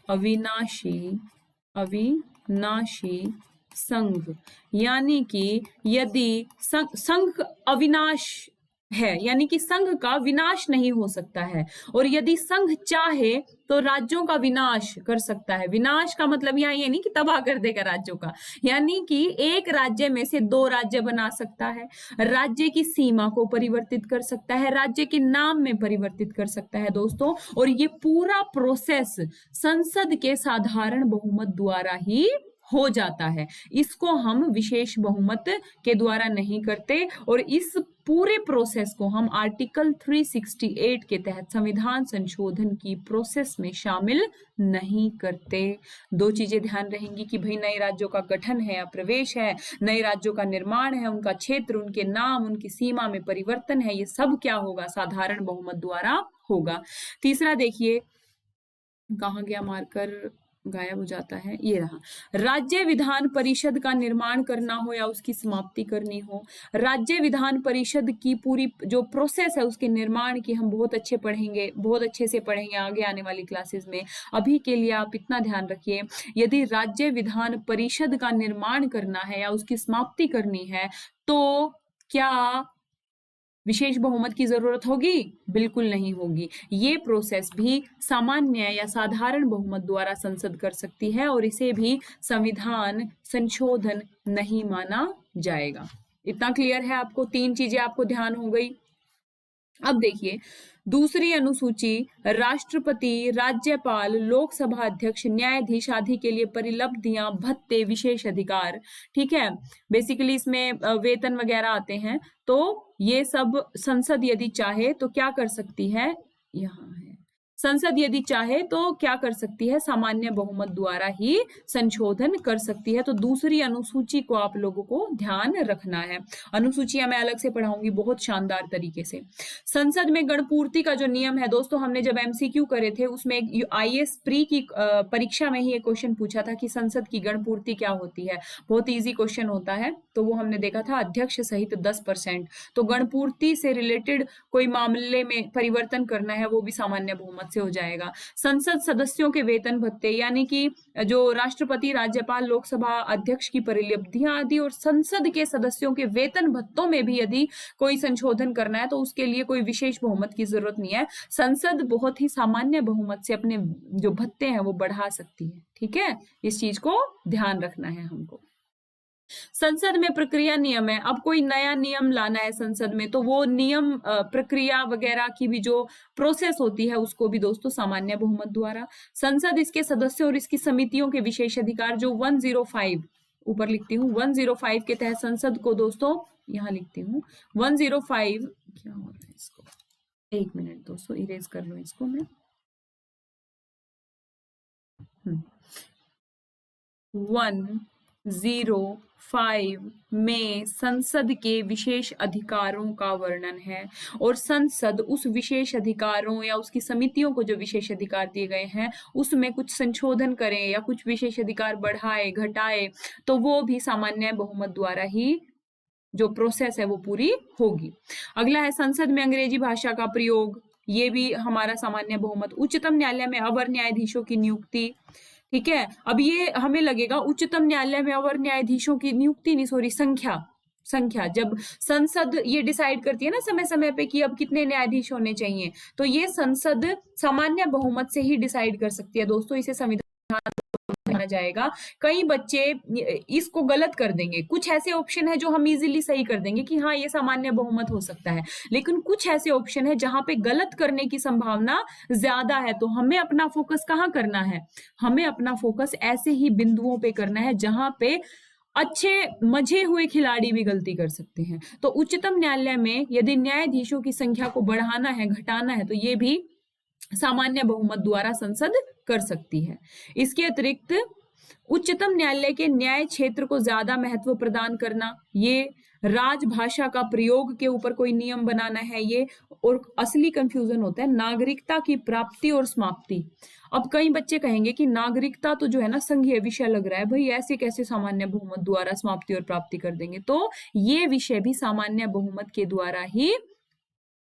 अविनाशी संघ। यानी कि यदि संघ अविनाश है, यानी कि संघ का विनाश नहीं हो सकता है, और यदि संघ चाहे तो राज्यों का विनाश कर सकता है। विनाश का मतलब यहाँ ये नहीं कि तबाह कर देगा राज्यों का, यानी कि एक राज्य में से दो राज्य बना सकता है, राज्य की सीमा को परिवर्तित कर सकता है, राज्य के नाम में परिवर्तित कर सकता है दोस्तों। और ये पूरा प्रोसेस संसद के साधारण बहुमत द्वारा ही हो जाता है, इसको हम विशेष बहुमत के द्वारा नहीं करते, और इस पूरे प्रोसेस को हम आर्टिकल 368 के तहत संविधान संशोधन की प्रोसेस में शामिल नहीं करते। दो चीजें ध्यान रहेंगी कि भाई नए राज्यों का गठन है या प्रवेश है, नए राज्यों का निर्माण है, उनका क्षेत्र, उनके नाम, उनकी सीमा में परिवर्तन है, ये सब क्या होगा, साधारण बहुमत द्वारा होगा। तीसरा देखिए, कहाँ गया मार्कर, गायब हो जाता है, ये रहा। राज्य विधान परिषद का निर्माण करना हो या उसकी समाप्ति करनी हो। राज्य विधान परिषद की पूरी जो प्रोसेस है उसके निर्माण की हम बहुत अच्छे पढ़ेंगे, बहुत अच्छे से पढ़ेंगे आगे आने वाली क्लासेस में। अभी के लिए आप इतना ध्यान रखिए, यदि राज्य विधान परिषद का निर्माण करना है या उसकी समाप्ति करनी है तो क्या विशेष बहुमत की जरूरत होगी? बिल्कुल नहीं होगी। ये प्रोसेस भी सामान्य या साधारण बहुमत द्वारा संसद कर सकती है, और इसे भी संविधान संशोधन नहीं माना जाएगा। इतना क्लियर है आपको? तीन चीजें आपको ध्यान हो गई। अब देखिए दूसरी अनुसूची, राष्ट्रपति, राज्यपाल, लोकसभा अध्यक्ष, न्यायाधीश आदि के लिए परिलब्धियां, भत्ते, विशेष अधिकार। ठीक है, बेसिकली इसमें वेतन वगैरह आते हैं। तो ये सब संसद यदि चाहे तो क्या कर सकती है, यहाँ है, संसद यदि चाहे तो क्या कर सकती है, सामान्य बहुमत द्वारा ही संशोधन कर सकती है। तो दूसरी अनुसूची को आप लोगों को ध्यान रखना है। अनुसूचियां मैं अलग से पढ़ाऊंगी बहुत शानदार तरीके से। संसद में गणपूर्ति का जो नियम है दोस्तों, हमने जब एमसीक्यू करे थे उसमें आईएएस प्री की परीक्षा में ही एक क्वेश्चन पूछा था कि संसद की गणपूर्ति क्या होती है। बहुत ईजी क्वेश्चन होता है, तो वो हमने देखा था अध्यक्ष सहित 10%। तो गणपूर्ति से रिलेटेड कोई मामले में परिवर्तन करना है वो भी सामान्य बहुमत से हो जाएगा। संसद सदस्यों के वेतन भत्ते, यानी कि जो राष्ट्रपति, राज्यपाल, लोकसभा अध्यक्ष की परिलब्धियां आदि और संसद के सदस्यों के वेतन भत्तों में भी यदि कोई संशोधन करना है तो उसके लिए कोई विशेष बहुमत की जरूरत नहीं है। संसद बहुत ही सामान्य बहुमत से अपने जो भत्ते हैं वो बढ़ा सकती है। ठीक है, इस चीज को ध्यान रखना है हमको। संसद में प्रक्रिया नियम है। अब कोई नया नियम लाना है संसद में तो वो नियम प्रक्रिया वगैरह की भी जो प्रोसेस होती है उसको भी दोस्तों सामान्य बहुमत द्वारा। संसद, इसके सदस्यों और इसकी समितियों के विशेष अधिकार, जो 105 ऊपर लिखती हूँ, 105 के तहत संसद को दोस्तों, यहाँ लिखती हूँ 105, क्या हो रहा है इसको, एक मिनट दोस्तों, इरेज कर लो इसको मैं। 105 5 में संसद के विशेष अधिकारों का वर्णन है और संसद उस विशेष अधिकारों या उसकी समितियों को जो विशेष अधिकार दिए गए हैं उसमें कुछ संशोधन करें या कुछ विशेष अधिकार बढ़ाए घटाए तो वो भी सामान्य बहुमत द्वारा ही जो प्रोसेस है वो पूरी होगी। अगला है संसद में अंग्रेजी भाषा का प्रयोग, ये भी हमारा सामान्य बहुमत। उच्चतम न्यायालय में अवर न्यायाधीशों की नियुक्ति, ठीक है। अब ये हमें लगेगा उच्चतम न्यायालय में अवर न्यायाधीशों की नियुक्ति नहीं, सॉरी, संख्या जब संसद ये डिसाइड करती है ना समय समय पे कि अब कितने न्यायाधीश होने चाहिए, तो ये संसद सामान्य बहुमत से ही डिसाइड कर सकती है दोस्तों, इसे संविधान माना जाएगा। कई बच्चे इसको गलत कर देंगे, कुछ ऐसे ऑप्शन है जो हम इजीली सही कर देंगे कि हाँ ये सामान्य बहुमत हो सकता है, लेकिन कुछ ऐसे ऑप्शन है जहां पे गलत करने की संभावना ज्यादा है। तो हमें अपना फोकस कहाँ करना है, हमें अपना फोकस ऐसे ही बिंदुओं पे करना है जहां पे अच्छे मजे हुए खिलाड़ी भी गलती कर सकते हैं। तो उच्चतम न्यायालय में यदि न्यायाधीशों की संख्या को बढ़ाना है घटाना है तो ये भी सामान्य बहुमत द्वारा संसद कर सकती है। इसके अतिरिक्त उच्चतम न्यायालय के न्याय क्षेत्र को ज्यादा महत्व प्रदान करना, ये राजभाषा का प्रयोग के ऊपर कोई नियम बनाना है ये, और असली कंफ्यूजन होता है नागरिकता की प्राप्ति और समाप्ति। अब कई बच्चे कहेंगे कि नागरिकता तो जो है ना संघीय विषय लग रहा है, भाई ऐसे कैसे सामान्य बहुमत द्वारा समाप्ति और प्राप्ति कर देंगे, तो ये विषय भी सामान्य बहुमत के द्वारा ही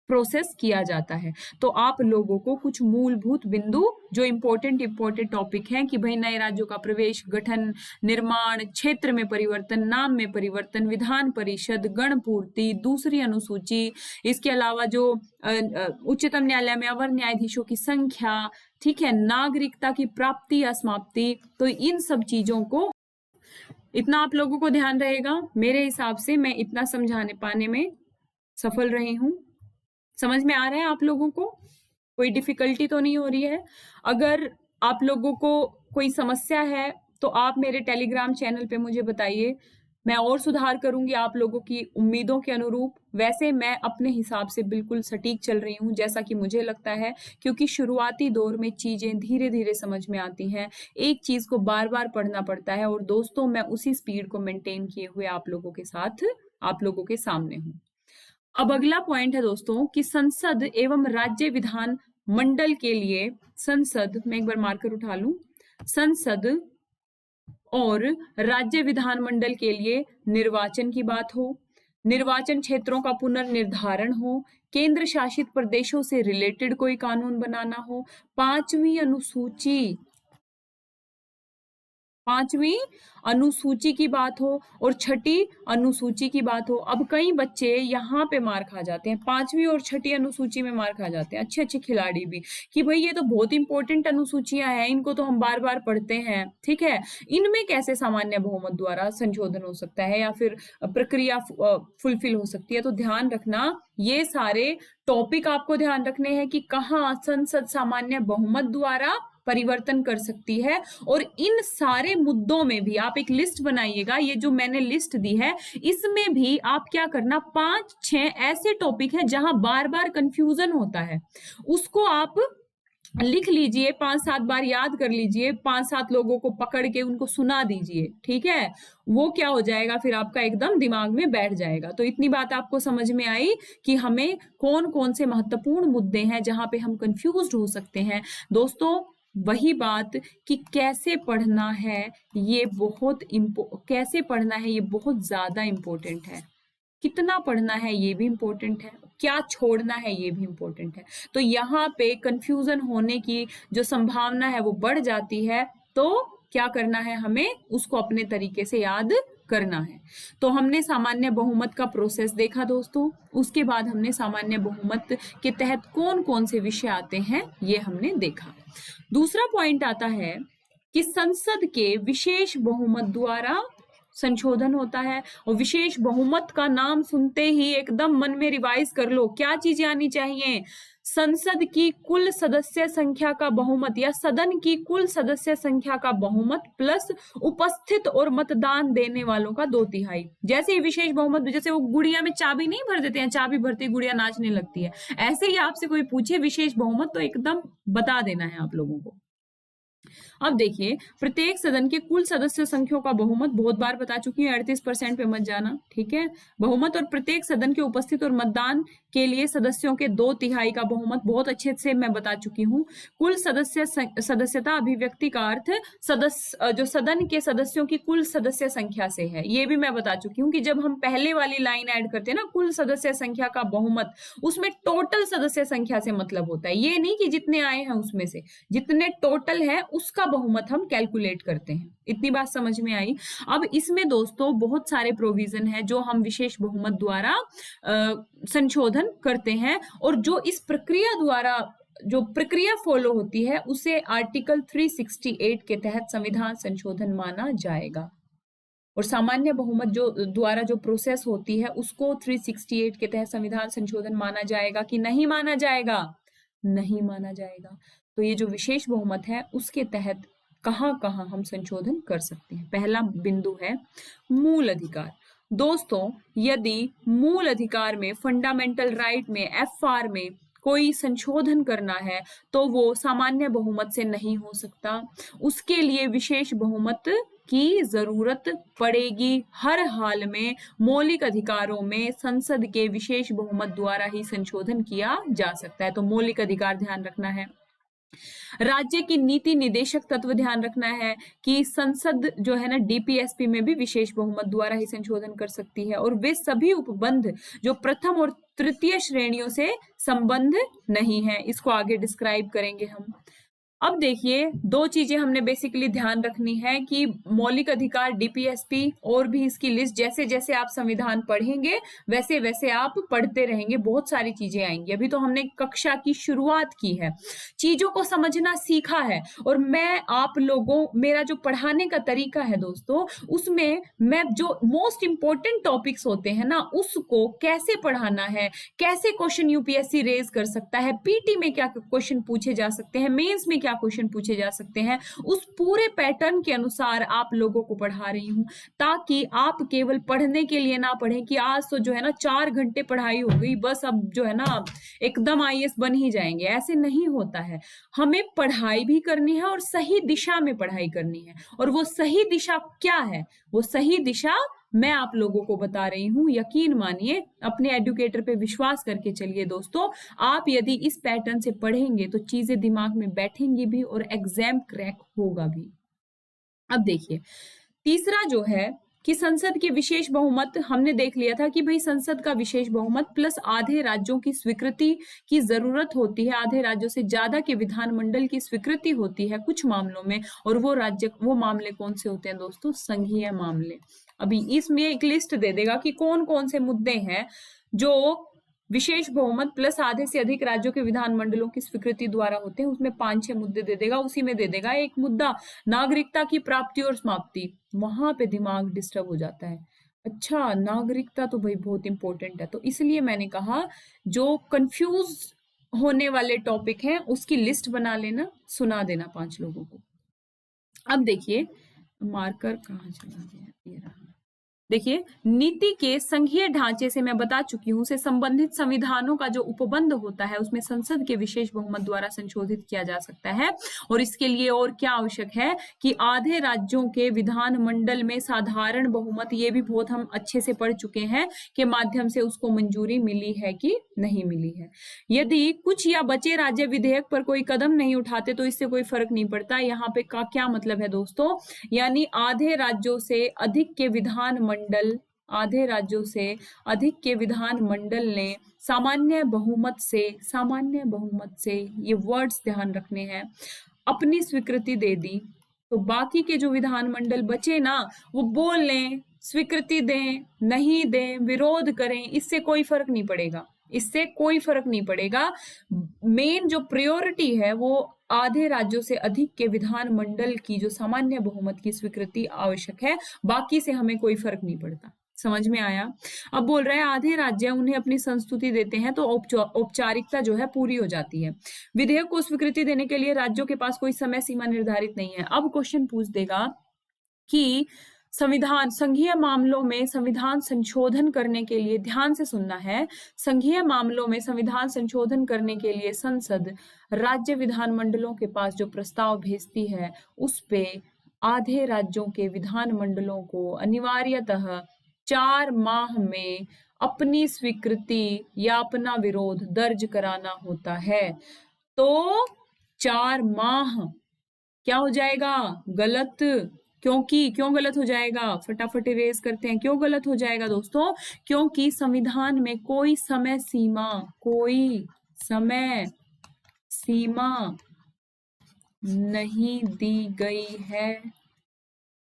प्रोसेस किया जाता है। तो आप लोगों को कुछ मूलभूत बिंदु जो इंपॉर्टेंट टॉपिक हैं कि भाई नए राज्यों का प्रवेश, गठन, निर्माण, क्षेत्र में परिवर्तन, नाम में परिवर्तन, विधान परिषद, गणपूर्ति, दूसरी अनुसूची, इसके अलावा जो उच्चतम न्यायालय में अवर न्यायाधीशों की संख्या, ठीक है, नागरिकता की प्राप्ति या समाप्ति, तो इन सब चीजों को इतना आप लोगों को ध्यान रहेगा। मेरे हिसाब से मैं इतना समझाने पाने में सफल रही हूँ। समझ में आ रहा है आप लोगों को, कोई डिफिकल्टी तो नहीं हो रही है? अगर आप लोगों को कोई समस्या है तो आप मेरे टेलीग्राम चैनल पे मुझे बताइए, मैं और सुधार करूंगी आप लोगों की उम्मीदों के अनुरूप। वैसे मैं अपने हिसाब से बिल्कुल सटीक चल रही हूँ जैसा कि मुझे लगता है, क्योंकि शुरुआती दौर में चीजें धीरे धीरे समझ में आती हैं, एक चीज को बार बार पढ़ना पड़ता है, और दोस्तों मैं उसी स्पीड को मेंटेन किए हुए आप लोगों के साथ आप लोगों के सामने हूँ। अब अगला पॉइंट है दोस्तों कि संसद एवं राज्य विधान मंडल के लिए, संसद, मैं एक बार मार्कर उठा लूं, संसद और राज्य विधान मंडल के लिए निर्वाचन की बात हो, निर्वाचन क्षेत्रों का पुनर्निर्धारण हो, केंद्र शासित प्रदेशों से रिलेटेड कोई कानून बनाना हो, पांचवी अनुसूची की बात हो और छठी अनुसूची की बात हो। अब कई बच्चे यहाँ पे मार खा जाते हैं, पांचवी और छठी अनुसूची में मार खा जाते हैं अच्छे अच्छे खिलाड़ी भी, कि भाई ये तो बहुत इंपॉर्टेंट अनुसूचियां हैं, इनको तो हम बार बार पढ़ते हैं, ठीक है, इनमें कैसे सामान्य बहुमत द्वारा संशोधन हो सकता है या फिर प्रक्रिया फुलफिल हो सकती है। तो ध्यान रखना, ये सारे टॉपिक आपको ध्यान रखने हैं कि कहाँ संसद सामान्य बहुमत द्वारा परिवर्तन कर सकती है, और इन सारे मुद्दों में भी आप एक लिस्ट बनाइएगा। ये जो मैंने लिस्ट दी है इसमें भी आप क्या करना, 5-6 ऐसे टॉपिक हैं जहां बार बार कंफ्यूजन होता है, उसको आप लिख लीजिए, 5-7 बार याद कर लीजिए, 5-7 लोगों को पकड़ के उनको सुना दीजिए, ठीक है, वो क्या हो जाएगा फिर आपका एकदम दिमाग में बैठ जाएगा। तो इतनी बात आपको समझ में आई कि हमें कौन कौन से महत्वपूर्ण मुद्दे हैं जहां पे हम कंफ्यूज हो सकते हैं। दोस्तों वही बात कि कैसे पढ़ना है ये बहुत ज्यादा इंपॉर्टेंट है, कितना पढ़ना है ये भी इंपॉर्टेंट है, क्या छोड़ना है ये भी इंपॉर्टेंट है। तो यहाँ पे कंफ्यूजन होने की जो संभावना है वो बढ़ जाती है, तो क्या करना है, हमें उसको अपने तरीके से याद करना है। तो हमने सामान्य बहुमत का प्रोसेस देखा दोस्तों, उसके बाद हमने सामान्य बहुमत के तहत कौन कौन से विषय आते हैं ये हमने देखा। दूसरा पॉइंट आता है कि संसद के विशेष बहुमत द्वारा संशोधन होता है, और विशेष बहुमत का नाम सुनते ही एकदम मन में रिवाइज कर लो क्या चीजें आनी चाहिए, संसद की कुल सदस्य संख्या का बहुमत या सदन की कुल सदस्य संख्या का बहुमत प्लस उपस्थित और मतदान देने वालों का 2/3। जैसे ही विशेष बहुमत, जैसे वो गुड़िया में चाबी नहीं भर देते हैं, चाबी भरते गुड़िया नाचने लगती है, ऐसे ही आपसे कोई पूछे विशेष बहुमत तो एकदम बता देना है आप लोगों को। अब देखिए, प्रत्येक सदन के कुल सदस्य संख्या का बहुमत, बहुत बार बता चुकी हूँ, 38% पे मत जाना, ठीक है। बहुमत और प्रत्येक सदन के उपस्थित और मतदान के लिए सदस्यों के 2/3 का बहुमत, बहुत अच्छे से मैं बता चुकी हूँ। कुल सदस्यता अभिव्यक्ति का अर्थ जो सदन के सदस्यों की कुल सदस्य संख्या से है, ये भी मैं बता चुकी हूँ कि जब हम पहले वाली लाइन ऐड करते हैं ना, कुल सदस्य संख्या का बहुमत, उसमें टोटल सदस्य संख्या से मतलब होता है, ये नहीं कि जितने आए हैं उसमें से, जितने टोटल है उसका बहुमत हम कैलकुलेट करते हैं। इतनी बात समझ में आई। अब इसमें दोस्तों बहुत सारे प्रोविजन है जो हम विशेष बहुमत द्वारा संशोधन करते हैं, और जो इस प्रक्रिया द्वारा जो प्रक्रिया फॉलो होती है उसे आर्टिकल 368 के तहत संविधान संशोधन माना जाएगा। और सामान्य बहुमत जो द्वारा जो प्रोसेस होती है उसको 368 के तहत संविधान संशोधन माना जाएगा कि नहीं माना जाएगा? नहीं माना जाएगा। तो ये जो विशेष बहुमत है उसके तहत कहाँ कहाँ हम संशोधन कर सकते हैं। पहला बिंदु है मूल अधिकार। दोस्तों, यदि मूल अधिकार में, फंडामेंटल राइट में, FR में कोई संशोधन करना है तो वो सामान्य बहुमत से नहीं हो सकता, उसके लिए विशेष बहुमत की जरूरत पड़ेगी। हर हाल में मौलिक अधिकारों में संसद के विशेष बहुमत द्वारा ही संशोधन किया जा सकता है। तो मौलिक अधिकार ध्यान रखना है। राज्य की नीति निदेशक तत्व ध्यान रखना है कि संसद जो है ना, DPSP में भी विशेष बहुमत द्वारा ही संशोधन कर सकती है, और वे सभी उपबंध जो प्रथम और तृतीय श्रेणियों से संबंध नहीं है, इसको आगे डिस्क्राइब करेंगे हम। अब देखिए, दो चीजें हमने बेसिकली ध्यान रखनी है कि मौलिक अधिकार, DPSP और भी इसकी लिस्ट, जैसे जैसे आप संविधान पढ़ेंगे वैसे वैसे आप पढ़ते रहेंगे, बहुत सारी चीजें आएंगी। अभी तो हमने कक्षा की शुरुआत की है, चीजों को समझना सीखा है, और मैं आप लोगों, मेरा जो पढ़ाने का तरीका है दोस्तों, उसमें मैं जो मोस्ट इंपॉर्टेंट टॉपिक्स होते हैं ना, उसको कैसे पढ़ाना है, कैसे क्वेश्चन UPSC रेज कर सकता है, PT में क्या क्वेश्चन पूछे जा सकते हैं, मेंस में क्या क्वेश्चन पूछे जा सकते हैं, उस पूरे पैटर्न के अनुसार आप लोगों को पढ़ा रही हूं, ताकि आप केवल पढ़ने के लिए ना पढ़ें कि आज तो जो है ना 4 घंटे पढ़ाई हो गई, बस अब जो है ना एकदम IAS बन ही जाएंगे। ऐसे नहीं होता है, हमें पढ़ाई भी करनी है और सही दिशा में पढ़ाई करनी है। और वो सही दिशा क्या है? वो सही दिशा मैं आप लोगों को बता रही हूं। यकीन मानिए, अपने एडुकेटर पे विश्वास करके चलिए दोस्तों। आप यदि इस पैटर्न से पढ़ेंगे तो चीजें दिमाग में बैठेंगी भी और एग्जाम क्रैक होगा भी। अब देखिए, तीसरा जो है कि संसद के विशेष बहुमत, हमने देख लिया था कि भाई संसद का विशेष बहुमत प्लस आधे राज्यों की स्वीकृति की जरूरत होती है, आधे राज्यों से ज्यादा के विधानमंडल की स्वीकृति होती है कुछ मामलों में। और वो मामले कौन से होते हैं दोस्तों? संघीय मामले। अभी इसमें एक लिस्ट दे देगा कि कौन कौन से मुद्दे हैं जो विशेष बहुमत प्लस आधे से अधिक राज्यों के विधानमंडलों की स्वीकृति द्वारा होते हैं। उसमें 5-6 मुद्दे दे देगा। उसी में दे देगा एक मुद्दा नागरिकता की प्राप्ति और समाप्ति। वहां पे दिमाग डिस्टर्ब हो जाता है। अच्छा, नागरिकता तो भाई बहुत इंपॉर्टेंट है, तो इसलिए मैंने कहा जो कंफ्यूज होने वाले टॉपिक हैं उसकी लिस्ट बना लेना, सुना देना 5 लोगों को। अब देखिए, मार्कर कहाँ चला गया? ये रहा। देखिए, नीति के संघीय ढांचे से मैं बता चुकी हूं, से संबंधित संविधानों का जो उपबंध होता है उसमें संसद के विशेष बहुमत द्वारा संशोधित किया जा सकता है। और इसके लिए और क्या आवश्यक है कि आधे राज्यों के विधानमंडल में साधारण बहुमत, ये भी बहुत हम अच्छे से पढ़ चुके हैं, के माध्यम से उसको मंजूरी मिली है कि नहीं मिली है। यदि कुछ या बचे राज्य विधेयक पर कोई कदम नहीं उठाते तो इससे कोई फर्क नहीं पड़ता। यहाँ पे का क्या मतलब है दोस्तों? यानी आधे राज्यों से अधिक के आधे राज्यों से अधिक के विधानमंडल ने सामान्य बहुमत से ये वर्ड्स ध्यान रखने हैं, अपनी स्वीकृति दे दी, तो बाकी के जो विधानमंडल बचे ना, वो बोल लें, स्वीकृति दें, नहीं दें, विरोध करें, इससे कोई फर्क नहीं पड़ेगा। इससे कोई फर्क नहीं पड़ेगा। मेन जो प्रायोरिटी है वो आधे राज्यों से अधिक के विधानमंडल की जो सामान्य बहुमत की स्वीकृति आवश्यक है, बाकी से हमें कोई फर्क नहीं पड़ता। समझ में आया? अब बोल रहे हैं आधे राज्य उन्हें अपनी संस्तुति देते हैं तो औपचारिकता जो है पूरी हो जाती है। विधेयक को स्वीकृति देने के लिए राज्यों के पास कोई समय सीमा निर्धारित नहीं है। अब क्वेश्चन पूछ देगा कि संविधान संघीय मामलों में संविधान संशोधन करने के लिए, ध्यान से सुनना है, संघीय मामलों में संविधान संशोधन करने के लिए संसद राज्य विधानमंडलों के पास जो प्रस्ताव भेजती है उस पे आधे राज्यों के विधानमंडलों को अनिवार्यतः 4 माह में अपनी स्वीकृति या अपना विरोध दर्ज कराना होता है। तो 4 माह क्या हो जाएगा? गलत। क्यों गलत हो जाएगा? फटाफट इरेज करते हैं। क्यों गलत हो जाएगा दोस्तों? क्योंकि संविधान में कोई समय सीमा नहीं दी गई है,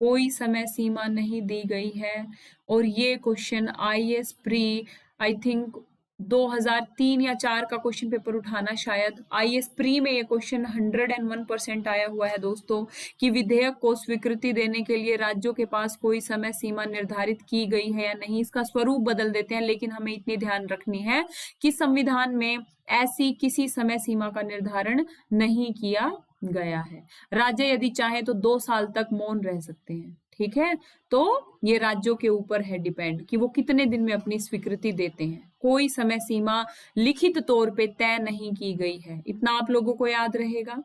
कोई समय सीमा नहीं दी गई है। और ये question IAS pre I think 2003 या 4 का क्वेश्चन पेपर उठाना, शायद आईएएस प्री में ये क्वेश्चन 101% आया हुआ है दोस्तों, कि विधेयक को स्वीकृति देने के लिए राज्यों के पास कोई समय सीमा निर्धारित की गई है या नहीं। इसका स्वरूप बदल देते हैं, लेकिन हमें इतनी ध्यान रखनी है कि संविधान में ऐसी किसी समय सीमा का निर्धारण नहीं किया गया है। राज्य यदि चाहे तो 2 साल तक मौन रह सकते हैं, ठीक है। तो ये राज्यों के ऊपर है डिपेंड कि वो कितने दिन में अपनी स्वीकृति देते हैं। कोई समय सीमा लिखित तौर पे तय नहीं की गई है, इतना आप लोगों को याद रहेगा।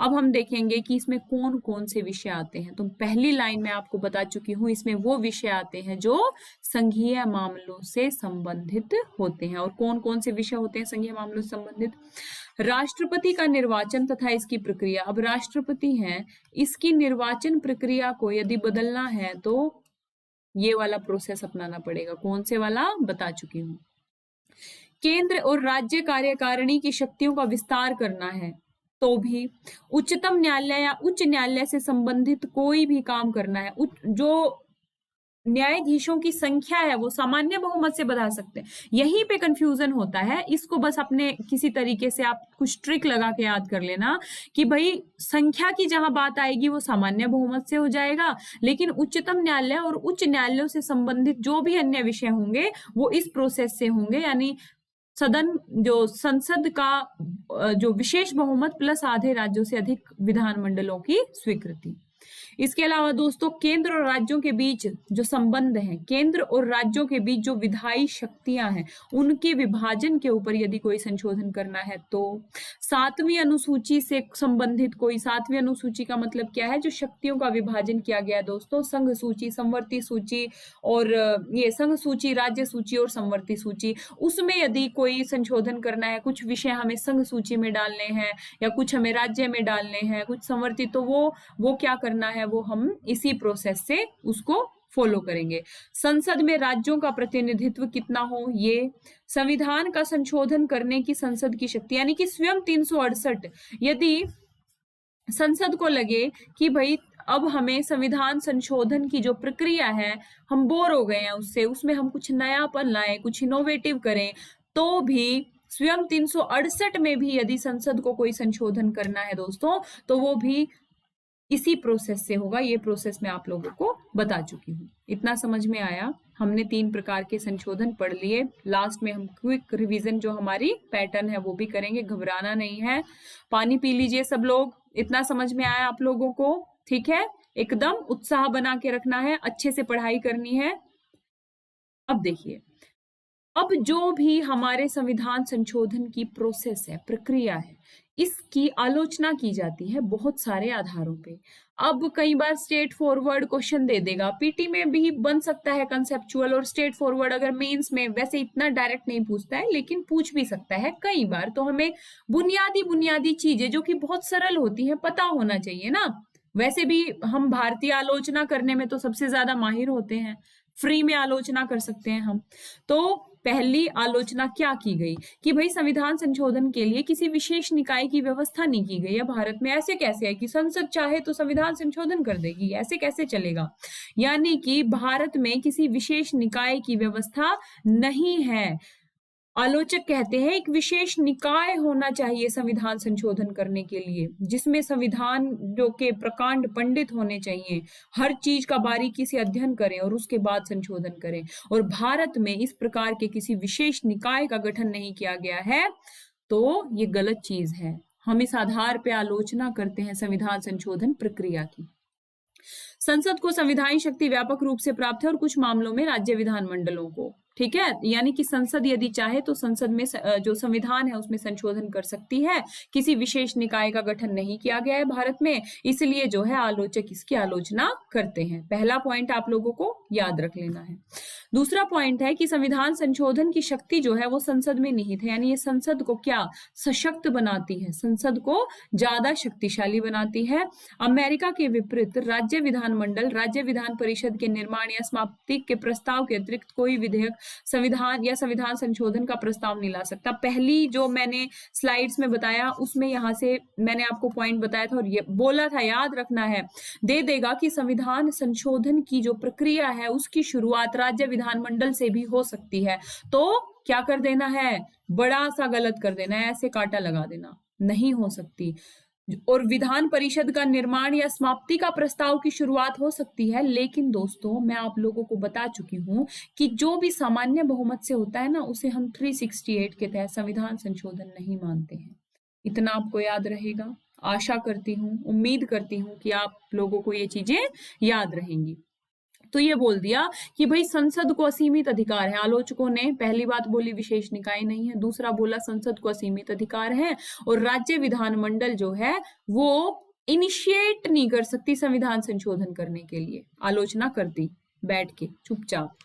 अब हम देखेंगे कि इसमें कौन कौन से विषय आते हैं। तो पहली लाइन में आपको बता चुकी हूं, इसमें वो विषय आते हैं जो संघीय मामलों से संबंधित होते हैं। और कौन कौन से विषय होते हैं संघीय मामलों से संबंधित? राष्ट्रपति का निर्वाचन तथा इसकी प्रक्रिया। अब राष्ट्रपति हैं, इसकी निर्वाचन प्रक्रिया को यदि बदलना है तो ये वाला प्रोसेस अपनाना पड़ेगा। कौन से वाला? बता चुकी हूं। केंद्र और राज्य कार्यकारिणी की शक्तियों का विस्तार करना है तो भी, उच्चतम न्यायालय या उच्च न्यायालय से संबंधित कोई भी काम करना है, जो न्यायाधीशों की संख्या है वो सामान्य बहुमत से बढ़ा सकते हैं। यहीं पे कंफ्यूजन होता है, इसको बस अपने किसी तरीके से आप कुछ ट्रिक लगा के याद कर लेना कि भाई संख्या की जहां बात आएगी वो सामान्य बहुमत से हो जाएगा, लेकिन उच्चतम न्यायालय और उच्च न्यायालयों से संबंधित जो भी अन्य विषय होंगे वो इस प्रोसेस से होंगे, यानी सदन जो संसद का जो विशेष बहुमत प्लस आधे राज्यों से अधिक विधानमंडलों की स्वीकृति। इसके अलावा दोस्तों केंद्र और राज्यों के बीच जो संबंध है, केंद्र और राज्यों के बीच जो विधायी शक्तियां हैं उनके विभाजन के ऊपर यदि कोई संशोधन करना है तो 7वीं अनुसूची से संबंधित कोई, 7वीं अनुसूची का मतलब क्या है? जो शक्तियों का विभाजन किया गया है दोस्तों, संघ सूची, संवर्ती सूची और ये संघ सूची, राज्य सूची और संवर्ती सूची, उसमें यदि कोई संशोधन करना है, कुछ विषय हमें संघ सूची में डालने हैं या कुछ हमें राज्य में डालने हैं, कुछ संवर्ती, तो वो क्या करना है, वो हम इसी प्रोसेस से उसको फॉलो करेंगे। संसद में राज्यों का प्रतिनिधित्व कितना हो, ये संविधान का संशोधन करने की संसद की शक्ति, यानी कि स्वयं 368, यदि संसद को लगे कि भाई अब हमें संविधान संशोधन की जो प्रक्रिया है हम बोर हो गए हैं उससे, उसमें हम कुछ नयापन लाएं, कुछ इनोवेटिव करें, तो भी स्वयं 368 में भी यदि संसद को कोई संशोधन करना है दोस्तों तो वो भी इसी प्रोसेस से होगा। ये प्रोसेस मैं आप लोगों को बता चुकी हूँ। इतना समझ में आया? हमने 3 प्रकार के संशोधन पढ़ लिए। लास्ट में हम क्विक रिवीजन जो हमारी पैटर्न है वो भी करेंगे, घबराना नहीं है। पानी पी लीजिए सब लोग। इतना समझ में आया आप लोगों को? ठीक है, एकदम उत्साह बना के रखना है, अच्छे से पढ़ाई करनी है। अब देखिए, अब जो भी हमारे संविधान संशोधन की प्रोसेस है, प्रक्रिया है, इसकी आलोचना की जाती है बहुत सारे आधारों पे। अब कई बार स्ट्रेट फॉरवर्ड क्वेश्चन दे देगा, पीटी में भी बन सकता है कंसेप्चुअल और स्ट्रेट फॉरवर्ड, अगर मेंस में वैसे इतना डायरेक्ट नहीं पूछता है लेकिन पूछ भी सकता है कई बार। तो हमें बुनियादी चीजें जो कि बहुत सरल होती हैं पता होना चाहिए ना। वैसे भी हम भारतीय आलोचना करने में तो सबसे ज्यादा माहिर होते हैं, फ्री में आलोचना कर सकते हैं हम। तो पहली आलोचना क्या की गई कि भाई संविधान संशोधन के लिए किसी विशेष निकाय की व्यवस्था नहीं की गई है भारत में। ऐसे कैसे है कि संसद चाहे तो संविधान संशोधन कर देगी? ऐसे कैसे चलेगा? यानी कि भारत में किसी विशेष निकाय की व्यवस्था नहीं है। आलोचक कहते हैं एक विशेष निकाय होना चाहिए संविधान संशोधन करने के लिए, जिसमें संविधान जो के प्रकांड पंडित होने चाहिए, हर चीज का बारीकी से अध्ययन करें और उसके बाद संशोधन करें। और भारत में इस प्रकार के किसी विशेष निकाय का गठन नहीं किया गया है, तो ये गलत चीज है। हम इस आधार पर आलोचना करते हैं संविधान संशोधन प्रक्रिया की। संसद को संविधानिक शक्ति व्यापक रूप से प्राप्त है और कुछ मामलों में राज्य विधानमंडलों को, ठीक है। यानी कि संसद यदि चाहे तो संसद में जो संविधान है उसमें संशोधन कर सकती है। किसी विशेष निकाय का गठन नहीं किया गया है भारत में, इसलिए जो है आलोचक इसकी आलोचना करते हैं। पहला पॉइंट आप लोगों को याद रख लेना है। दूसरा पॉइंट है कि संविधान संशोधन की शक्ति जो है वो संसद में निहित है, यानी ये संसद को क्या सशक्त बनाती है, संसद को ज्यादा शक्तिशाली बनाती है। अमेरिका के विपरीत राज्य विधानमंडल राज्य विधान परिषद के निर्माण या समाप्ति के प्रस्ताव के अतिरिक्त कोई विधेयक संविधान या संविधान संशोधन का प्रस्ताव नहीं ला सकता। पहली जो मैंने स्लाइड्स में बताया उसमें यहाँ से मैंने आपको पॉइंट बताया था और ये बोला था, याद रखना है, दे देगा कि संविधान संशोधन की जो प्रक्रिया है उसकी शुरुआत राज्य विधानमंडल से भी हो सकती है। तो क्या कर देना है, बड़ा सा गलत कर देना है, ऐसे कांटा लगा देना, नहीं हो सकती। और विधान परिषद का निर्माण या समाप्ति का प्रस्ताव की शुरुआत हो सकती है, लेकिन दोस्तों मैं आप लोगों को बता चुकी हूं कि जो भी सामान्य बहुमत से होता है ना उसे हम 368 के तहत संविधान संशोधन नहीं मानते हैं। इतना आपको याद रहेगा, आशा करती हूँ, उम्मीद करती हूँ कि आप लोगों को ये चीजें याद रहेंगी। तो ये बोल दिया कि भाई संसद को असीमित अधिकार है। आलोचकों ने पहली बात बोली विशेष निकाय नहीं है, दूसरा बोला संसद को असीमित अधिकार है और राज्य विधानमंडल जो है वो इनिशिएट नहीं कर सकती संविधान संशोधन करने के लिए, आलोचना करती बैठ के चुपचाप।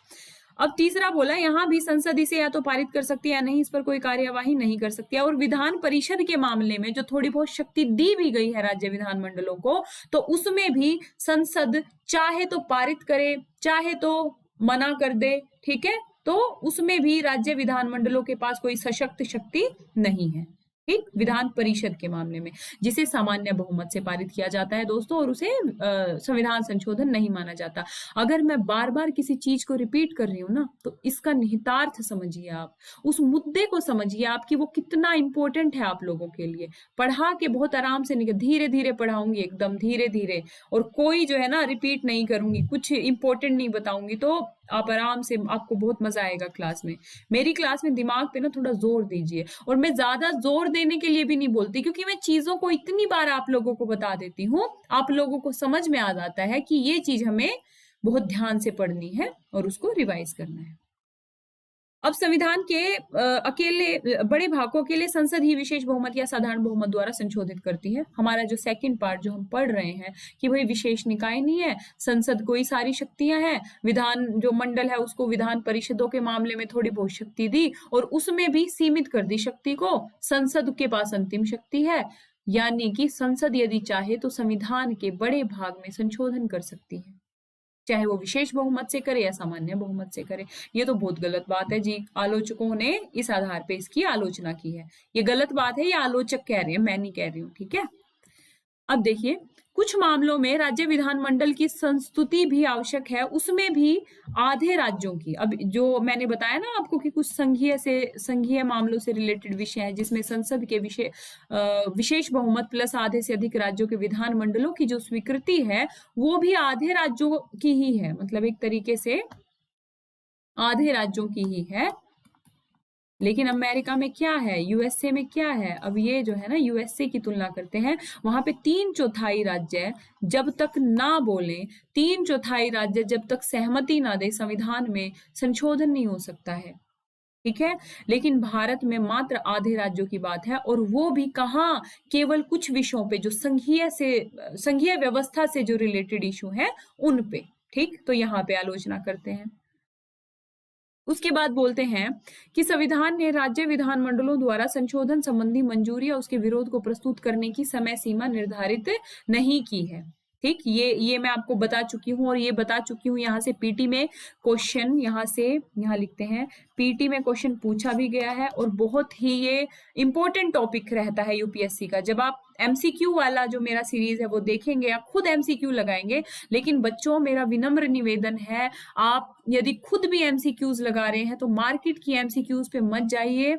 अब तीसरा बोला यहां भी संसद इसे या तो पारित कर सकती है या नहीं, इस पर कोई कार्यवाही नहीं कर सकती है। और विधान परिषद के मामले में जो थोड़ी बहुत शक्ति दी भी गई है राज्य विधानमंडलों को, तो उसमें भी संसद चाहे तो पारित करे चाहे तो मना कर दे, ठीक है। तो उसमें भी राज्य विधानमंडलों के पास कोई सशक्त शक्ति नहीं है, ठीक। विधान परिषद के मामले में जिसे सामान्य बहुमत से पारित किया जाता है दोस्तों, और उसे संविधान संशोधन नहीं माना जाता। अगर मैं बार बार किसी चीज को रिपीट कर रही हूँ ना तो इसका निहितार्थ समझिए, आप उस मुद्दे को समझिए आप कि वो कितना इंपॉर्टेंट है आप लोगों के लिए। पढ़ा के बहुत आराम से निकल, धीरे धीरे पढ़ाऊंगी, एकदम धीरे धीरे, और कोई जो है ना रिपीट नहीं करूंगी, कुछ इंपॉर्टेंट नहीं बताऊंगी, तो आप आराम से, आपको बहुत मजा आएगा क्लास में। मेरी क्लास में दिमाग पे ना थोड़ा जोर दीजिए, और मैं ज्यादा जोर देने के लिए भी नहीं बोलती क्योंकि मैं चीजों को इतनी बार आप लोगों को बता देती हूँ, आप लोगों को समझ में आ जाता है कि ये चीज हमें बहुत ध्यान से पढ़नी है और उसको रिवाइज करना है। अब संविधान के अकेले बड़े भागों के लिए संसद ही विशेष बहुमत या साधारण बहुमत द्वारा संशोधित करती है। हमारा जो सेकंड पार्ट जो हम पढ़ रहे हैं कि भाई विशेष निकाय नहीं है, संसद को ही सारी शक्तियां हैं, विधान जो मंडल है उसको विधान परिषदों के मामले में थोड़ी बहुत शक्ति दी और उसमें भी सीमित कर दी शक्ति को, संसद के पास अंतिम शक्ति है, यानी कि संसद यदि चाहे तो संविधान के बड़े भाग में संशोधन कर सकती है, चाहे वो विशेष बहुमत से करे या सामान्य बहुमत से करे। ये तो बहुत गलत बात है जी, आलोचकों ने इस आधार पे इसकी आलोचना की है। ये गलत बात है, ये आलोचक कह रहे हैं, मैं नहीं कह रही हूँ, ठीक है। अब देखिए कुछ मामलों में राज्य विधानमंडल की संस्तुति भी आवश्यक है, उसमें भी आधे राज्यों की। अब जो मैंने बताया ना आपको कि कुछ संघीय मामलों से रिलेटेड विषय है जिसमें संसद के विशेष बहुमत प्लस आधे से अधिक राज्यों के विधानमंडलों की जो स्वीकृति है वो भी आधे राज्यों की ही है, मतलब एक तरीके से आधे राज्यों की ही है। लेकिन अमेरिका में क्या है, यूएसए में क्या है, अब ये जो है ना यूएसए की तुलना करते हैं, वहां पे 3/4 राज्य जब तक ना बोले, 3/4 राज्य जब तक सहमति ना दे संविधान में संशोधन नहीं हो सकता है, ठीक है। लेकिन भारत में मात्र आधे राज्यों की बात है, और वो भी कहाँ, केवल कुछ विषयों पे जो संघीय व्यवस्था से जो रिलेटेड इशू है उन पे, ठीक। तो यहाँ पे आलोचना करते हैं। उसके बाद बोलते हैं कि संविधान ने राज्य विधानमंडलों द्वारा संशोधन संबंधी मंजूरी या उसके विरोध को प्रस्तुत करने की समय सीमा निर्धारित नहीं की है, ठीक। ये मैं आपको बता चुकी हूँ, और ये बता चुकी हूँ यहाँ से पीटी में क्वेश्चन, यहाँ लिखते हैं पीटी में क्वेश्चन पूछा भी गया है, और बहुत ही ये इंपॉर्टेंट टॉपिक रहता है यूपीएससी का। जब आप एमसीक्यू वाला जो मेरा सीरीज है वो देखेंगे, आप खुद एमसीक्यू लगाएंगे, लेकिन बच्चों मेरा विनम्र निवेदन है, आप यदि खुद भी एमसीक्यूज लगा रहे हैं तो मार्केट की एमसीक्यूज पे मत जाइए।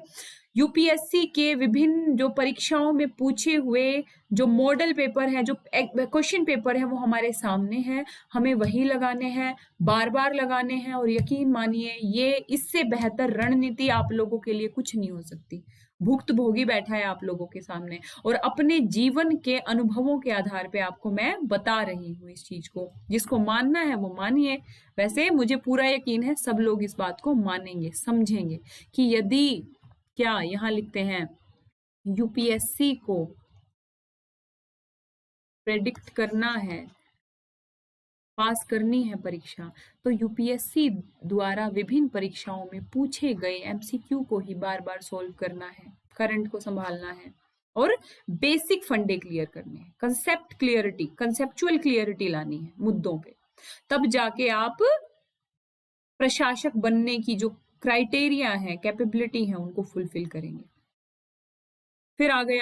यूपीएससी के विभिन्न जो परीक्षाओं में पूछे हुए जो मॉडल पेपर है, जो क्वेश्चन पेपर है, वो हमारे सामने है, हमें वही लगाने हैं, बार बार लगाने हैं। और यकीन मानिए ये इससे बेहतर रणनीति आप लोगों के लिए कुछ नहीं हो सकती। भुक्तभोगी बैठा है आप लोगों के सामने और अपने जीवन के अनुभवों के आधार पे आपको मैं बता रही हूँ इस चीज को। जिसको मानना है वो मानिए। वैसे मुझे पूरा यकीन है सब लोग इस बात को मानेंगे, समझेंगे कि यदि क्या यहाँ लिखते हैं यूपीएससी को प्रेडिक्ट करना है, पास करनी है परीक्षा, तो यूपीएससी द्वारा विभिन्न परीक्षाओं में पूछे गए एमसीक्यू को ही बार बार सॉल्व करना है, करंट को संभालना है और बेसिक फंडे क्लियर करने हैं, कंसेप्चुअल क्लियरिटी लानी है मुद्दों पे। तब जाके आप प्रशासक बनने की जो क्राइटेरिया है, कैपेबिलिटी है, उनको फुलफिल करेंगे। फिर आ गए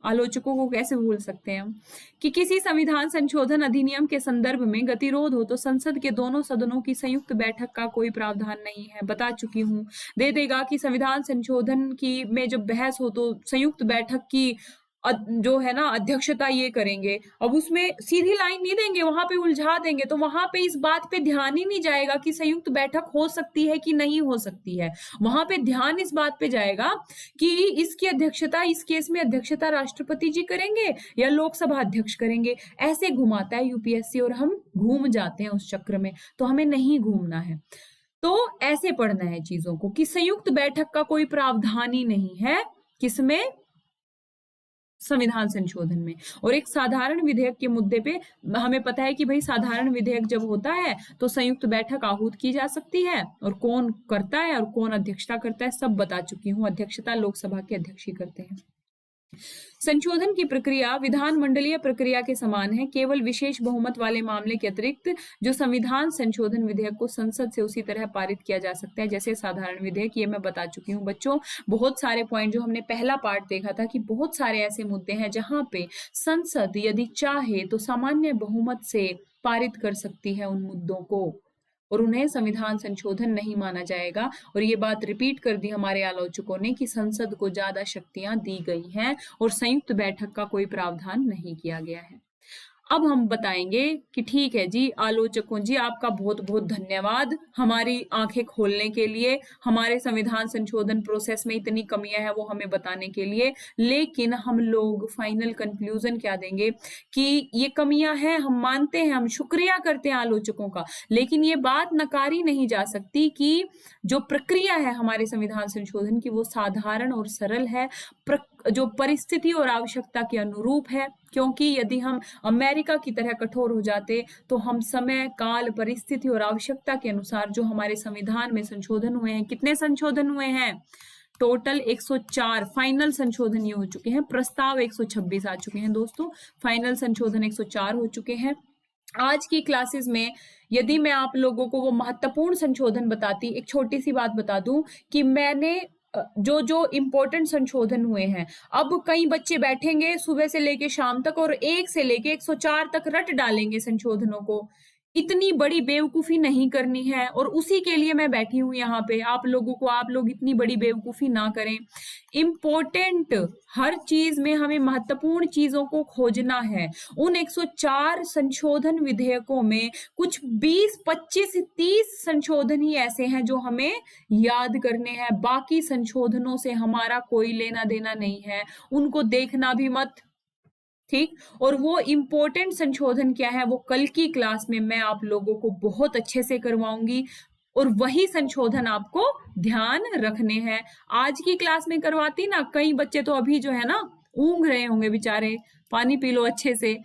आलोचकों को कैसे भूल सकते हैं हम कि किसी संविधान संशोधन अधिनियम के संदर्भ में गतिरोध हो तो संसद के दोनों सदनों की संयुक्त बैठक का कोई प्रावधान नहीं है। बता चुकी हूं। दे देगा कि संविधान संशोधन की में जब बहस हो तो संयुक्त बैठक की जो है ना अध्यक्षता ये करेंगे। अब उसमें सीधी लाइन नहीं देंगे, वहां पे उलझा देंगे, तो वहां पे इस बात पे ध्यान ही नहीं जाएगा कि संयुक्त बैठक हो सकती है कि नहीं हो सकती है। वहां पे ध्यान इस बात पे जाएगा कि इसकी अध्यक्षता, इस केस में अध्यक्षता राष्ट्रपति जी करेंगे या लोकसभा अध्यक्ष करेंगे। ऐसे घुमाता है यूपीएससी और हम घूम जाते हैं उस चक्र में, तो हमें नहीं घूमना है। तो ऐसे पढ़ना है चीजों को कि संयुक्त बैठक का कोई प्रावधान ही नहीं है, किसमें, संविधान संशोधन में। और एक साधारण विधेयक के मुद्दे पे हमें पता है कि भाई साधारण विधेयक जब होता है तो संयुक्त बैठक आहूत की जा सकती है, और कौन करता है और कौन अध्यक्षता करता है सब बता चुकी हूँ। अध्यक्षता लोकसभा के अध्यक्ष ही करते हैं। संशोधन की प्रक्रिया विधानमंडलीय प्रक्रिया के समान है, केवल विशेष बहुमत वाले मामले के अतिरिक्त जो संविधान संशोधन विधेयक को संसद से उसी तरह पारित किया जा सकता है जैसे साधारण विधेयक। ये मैं बता चुकी हूँ बच्चों। बहुत सारे पॉइंट जो हमने पहला पार्ट देखा था कि बहुत सारे ऐसे मुद्दे हैं जहां पे संसद यदि चाहे तो सामान्य बहुमत से पारित कर सकती है उन मुद्दों को, और उन्हें संविधान संशोधन नहीं माना जाएगा। और ये बात रिपीट कर दी हमारे आलोचकों ने कि संसद को ज्यादा शक्तियां दी गई हैं और संयुक्त बैठक का कोई प्रावधान नहीं किया गया है। अब हम बताएंगे कि ठीक है जी आलोचकों जी, आपका बहुत बहुत धन्यवाद हमारी आंखें खोलने के लिए, हमारे संविधान संशोधन प्रोसेस में इतनी कमियां हैं वो हमें बताने के लिए। लेकिन हम लोग फाइनल कंक्लूजन क्या देंगे कि ये कमियां हैं, हम मानते हैं, हम शुक्रिया करते हैं आलोचकों का, लेकिन ये बात नकारी नहीं जा सकती कि जो प्रक्रिया है हमारे संविधान संशोधन की वो साधारण और सरल है, जो परिस्थिति और आवश्यकता के अनुरूप है। क्योंकि यदि हम अमेरिका की तरह कठोर हो जाते तो हम समय, काल, परिस्थिति और आवश्यकता के अनुसार जो हमारे संविधान में संशोधन हुए हैं, कितने संशोधन हुए हैं टोटल 104 फाइनल संशोधन ये हो चुके हैं, प्रस्ताव 126 आ चुके हैं दोस्तों, फाइनल संशोधन 104 हो चुके हैं। आज की क्लासेस में यदि मैं आप लोगों को वो महत्वपूर्ण संशोधन बताती, एक छोटी सी बात बता दूं कि मैंने जो जो इम्पोर्टेंट संशोधन हुए हैं, अब कई बच्चे बैठेंगे सुबह से लेके शाम तक और 1 से लेके 104 तक रट डालेंगे संशोधनों को। इतनी बड़ी बेवकूफी नहीं करनी है और उसी के लिए मैं बैठी हूं यहाँ पे आप लोगों को, आप लोग इतनी बड़ी बेवकूफी ना करें। इम्पोर्टेंट हर चीज में हमें महत्वपूर्ण चीजों को खोजना है। उन 104 संशोधन विधेयकों में कुछ 20, 25, 30 संशोधन ही ऐसे हैं जो हमें याद करने हैं, बाकी संशोधनों से हमारा कोई लेना देना नहीं है, उनको देखना भी मत, ठीक। और वो इम्पोर्टेंट संशोधन क्या है वो कल की क्लास में मैं आप लोगों को बहुत अच्छे से करवाऊंगी और वही संशोधन आपको ध्यान रखने हैं। आज की क्लास में करवाती ना, कई बच्चे तो अभी जो है ना ऊँघ रहे होंगे बेचारे, पानी पी लो अच्छे से,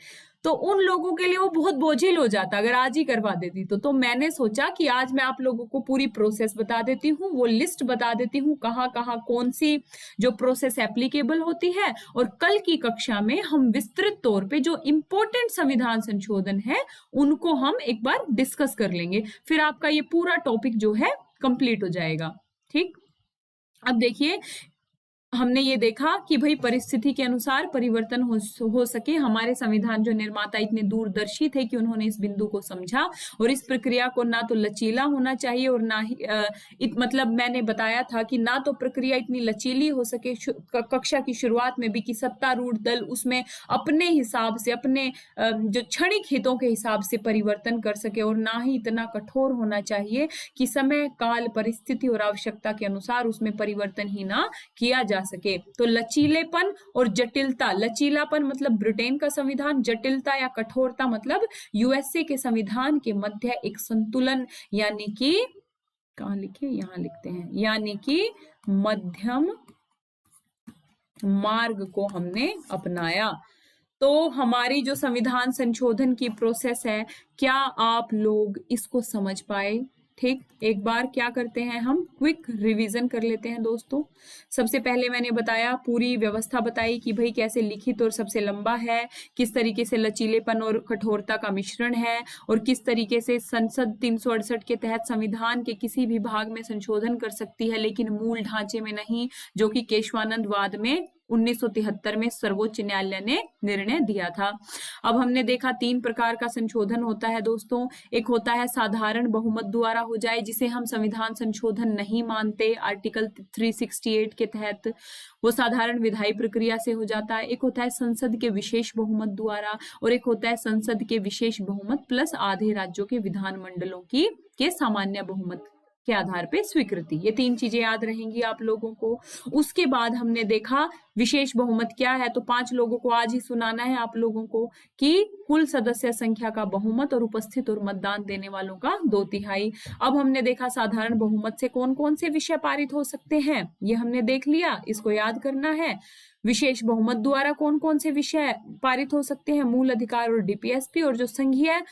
तो उन लोगों के लिए वो बहुत बोझिल हो जाता अगर आज ही करवा देती तो मैंने सोचा कि आज मैं आप लोगों को पूरी प्रोसेस बता देती हूँ, वो लिस्ट बता देती हूँ कहाँ कहाँ कौन सी जो प्रोसेस एप्लीकेबल होती है, और कल की कक्षा में हम विस्तृत तौर पे जो इम्पोर्टेंट संविधान संशोधन है उनको हम एक बार डिस्कस कर लेंगे। फिर आपका ये पूरा टॉपिक जो है कंप्लीट हो जाएगा, ठीक। अब देखिए हमने ये देखा कि भाई परिस्थिति के अनुसार परिवर्तन हो सके। हमारे संविधान जो निर्माता इतने दूरदर्शी थे कि उन्होंने इस बिंदु को समझा और इस प्रक्रिया को ना तो लचीला होना चाहिए और ना ही मतलब मैंने बताया था कि ना तो प्रक्रिया इतनी लचीली हो सके कक्षा की शुरुआत में भी कि सत्तारूढ़ दल उसमें अपने हिसाब से अपने जो क्षणिक हितों के हिसाब से परिवर्तन कर सके, और ना ही इतना कठोर होना चाहिए कि समय काल परिस्थिति और आवश्यकता के अनुसार उसमें परिवर्तन ही ना किया जा सके। तो लचीलेपन और जटिलता, लचीलापन मतलब ब्रिटेन का संविधान, जटिलता या कठोरता मतलब यूएसए के संविधान के मध्य एक संतुलन, यानी कि कहाँ लिखे, यहाँ लिखते हैं, यानी कि मध्यम मार्ग को हमने अपनाया। तो हमारी जो संविधान संशोधन की प्रोसेस है, क्या आप लोग इसको समझ पाए? ठीक, एक बार क्या करते हैं, हम क्विक रिवीजन कर लेते हैं दोस्तों। सबसे पहले मैंने बताया, पूरी व्यवस्था बताई कि भाई कैसे लिखित और सबसे लंबा है, किस तरीके से लचीलेपन और कठोरता का मिश्रण है, और किस तरीके से संसद 368 के तहत संविधान के किसी भी भाग में संशोधन कर सकती है लेकिन मूल ढांचे में नहीं, जो कि केशवानंद वाद में 1973 में सर्वोच्च न्यायालय ने निर्णय दिया था। अब हमने देखा 3 प्रकार का संशोधन होता है दोस्तों। एक होता है साधारण बहुमत द्वारा हो जाए, जिसे हम संविधान संशोधन नहीं मानते, आर्टिकल 368 के तहत वो साधारण विधायी प्रक्रिया से हो जाता है। एक होता है संसद के विशेष बहुमत द्वारा, और एक होता है संसद के विशेष बहुमत प्लस आधे राज्यों के विधानमंडलों के सामान्य बहुमत के आधार पे स्वीकृति। ये 3 चीजें याद रहेंगी आप लोगों को। उसके बाद हमने देखा विशेष बहुमत क्या है, तो 5 लोगों को आज ही सुनाना है आप लोगों को कि कुल सदस्य संख्या का बहुमत और उपस्थित और मतदान देने वालों का 2/3। अब हमने देखा साधारण बहुमत से कौन कौन से विषय पारित हो सकते हैं, ये हमने देख लिया, इसको याद करना है। विशेष बहुमत द्वारा कौन कौन से विषय पारित हो सकते हैं, मूल अधिकार और डीपीएसपी, और जो संघीय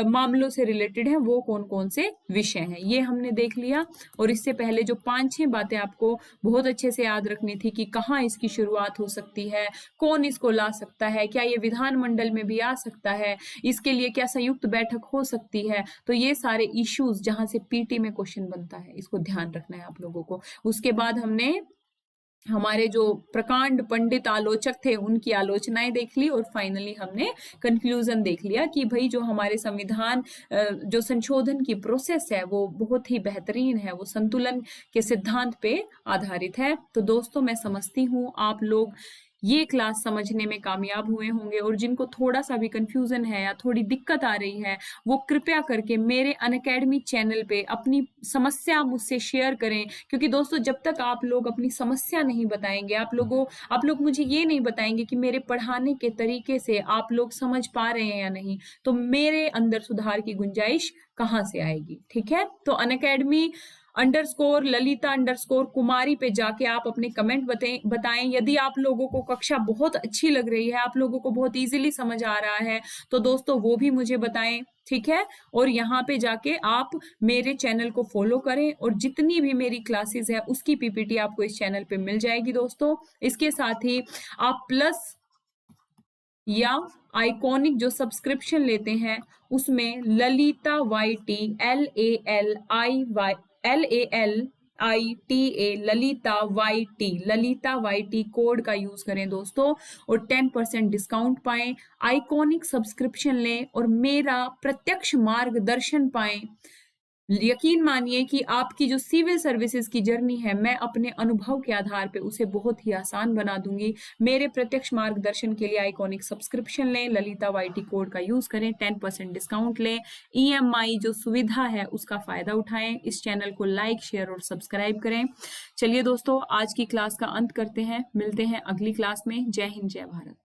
मामलों से रिलेटेड है वो कौन कौन से विषय हैं, ये हमने देख लिया। और इससे पहले जो 5-6 बातें आपको बहुत अच्छे से याद रखनी थी कि कहाँ इसकी शुरुआत हो सकती है, कौन इसको ला सकता है, क्या ये विधानमंडल में भी आ सकता है, इसके लिए क्या संयुक्त बैठक हो सकती है, तो ये सारे इश्यूज जहां से पीटी में क्वेश्चन बनता है, इसको ध्यान रखना है आप लोगों को। उसके बाद हमने हमारे जो प्रकांड पंडित आलोचक थे उनकी आलोचनाएं देख ली, और फाइनली हमने कंक्लूजन देख लिया कि भाई जो हमारे संविधान जो संशोधन की प्रोसेस है वो बहुत ही बेहतरीन है, वो संतुलन के सिद्धांत पे आधारित है। तो दोस्तों मैं समझती हूँ आप लोग ये क्लास समझने में कामयाब हुए होंगे, और जिनको थोड़ा सा भी कंफ्यूजन है या थोड़ी दिक्कत आ रही है वो कृपया करके मेरे अनअकैडमी चैनल पे अपनी समस्या मुझसे शेयर करें, क्योंकि दोस्तों जब तक आप लोग अपनी समस्या नहीं बताएंगे, आप लोग मुझे ये नहीं बताएंगे कि मेरे पढ़ाने के तरीके से आप लोग समझ पा रहे हैं या नहीं, तो मेरे अंदर सुधार की गुंजाइश कहाँ से आएगी। ठीक है, तो अनअकैडमी _ललिता_कुमारी पे जाके आप अपने कमेंट बताएं। यदि आप लोगों को कक्षा बहुत अच्छी लग रही है, आप लोगों को बहुत इजीली समझ आ रहा है, तो दोस्तों वो भी मुझे बताएं। ठीक है, और यहाँ पे जाके आप मेरे चैनल को फॉलो करें, और जितनी भी मेरी क्लासेस है उसकी पीपीटी आपको इस चैनल पे मिल जाएगी दोस्तों। इसके साथ ही आप प्लस या आइकॉनिक जो सब्सक्रिप्शन लेते हैं उसमें Lalita YT Lalita YT code का यूज करें दोस्तों, और 10% डिस्काउंट पाएं। आइकॉनिक सब्सक्रिप्शन लें और मेरा प्रत्यक्ष मार्गदर्शन पाएं। यकीन मानिए कि आपकी जो सिविल सर्विसेज की जर्नी है, मैं अपने अनुभव के आधार पे उसे बहुत ही आसान बना दूंगी। मेरे प्रत्यक्ष मार्गदर्शन के लिए आइकॉनिक सब्सक्रिप्शन लें, ललिता YT कोड का यूज करें, 10% डिस्काउंट लें, EMI जो सुविधा है उसका फायदा उठाएं। इस चैनल को लाइक, शेयर और सब्सक्राइब करें। चलिए दोस्तों, आज की क्लास का अंत करते हैं, मिलते हैं अगली क्लास में। जय हिंद, जय भारत।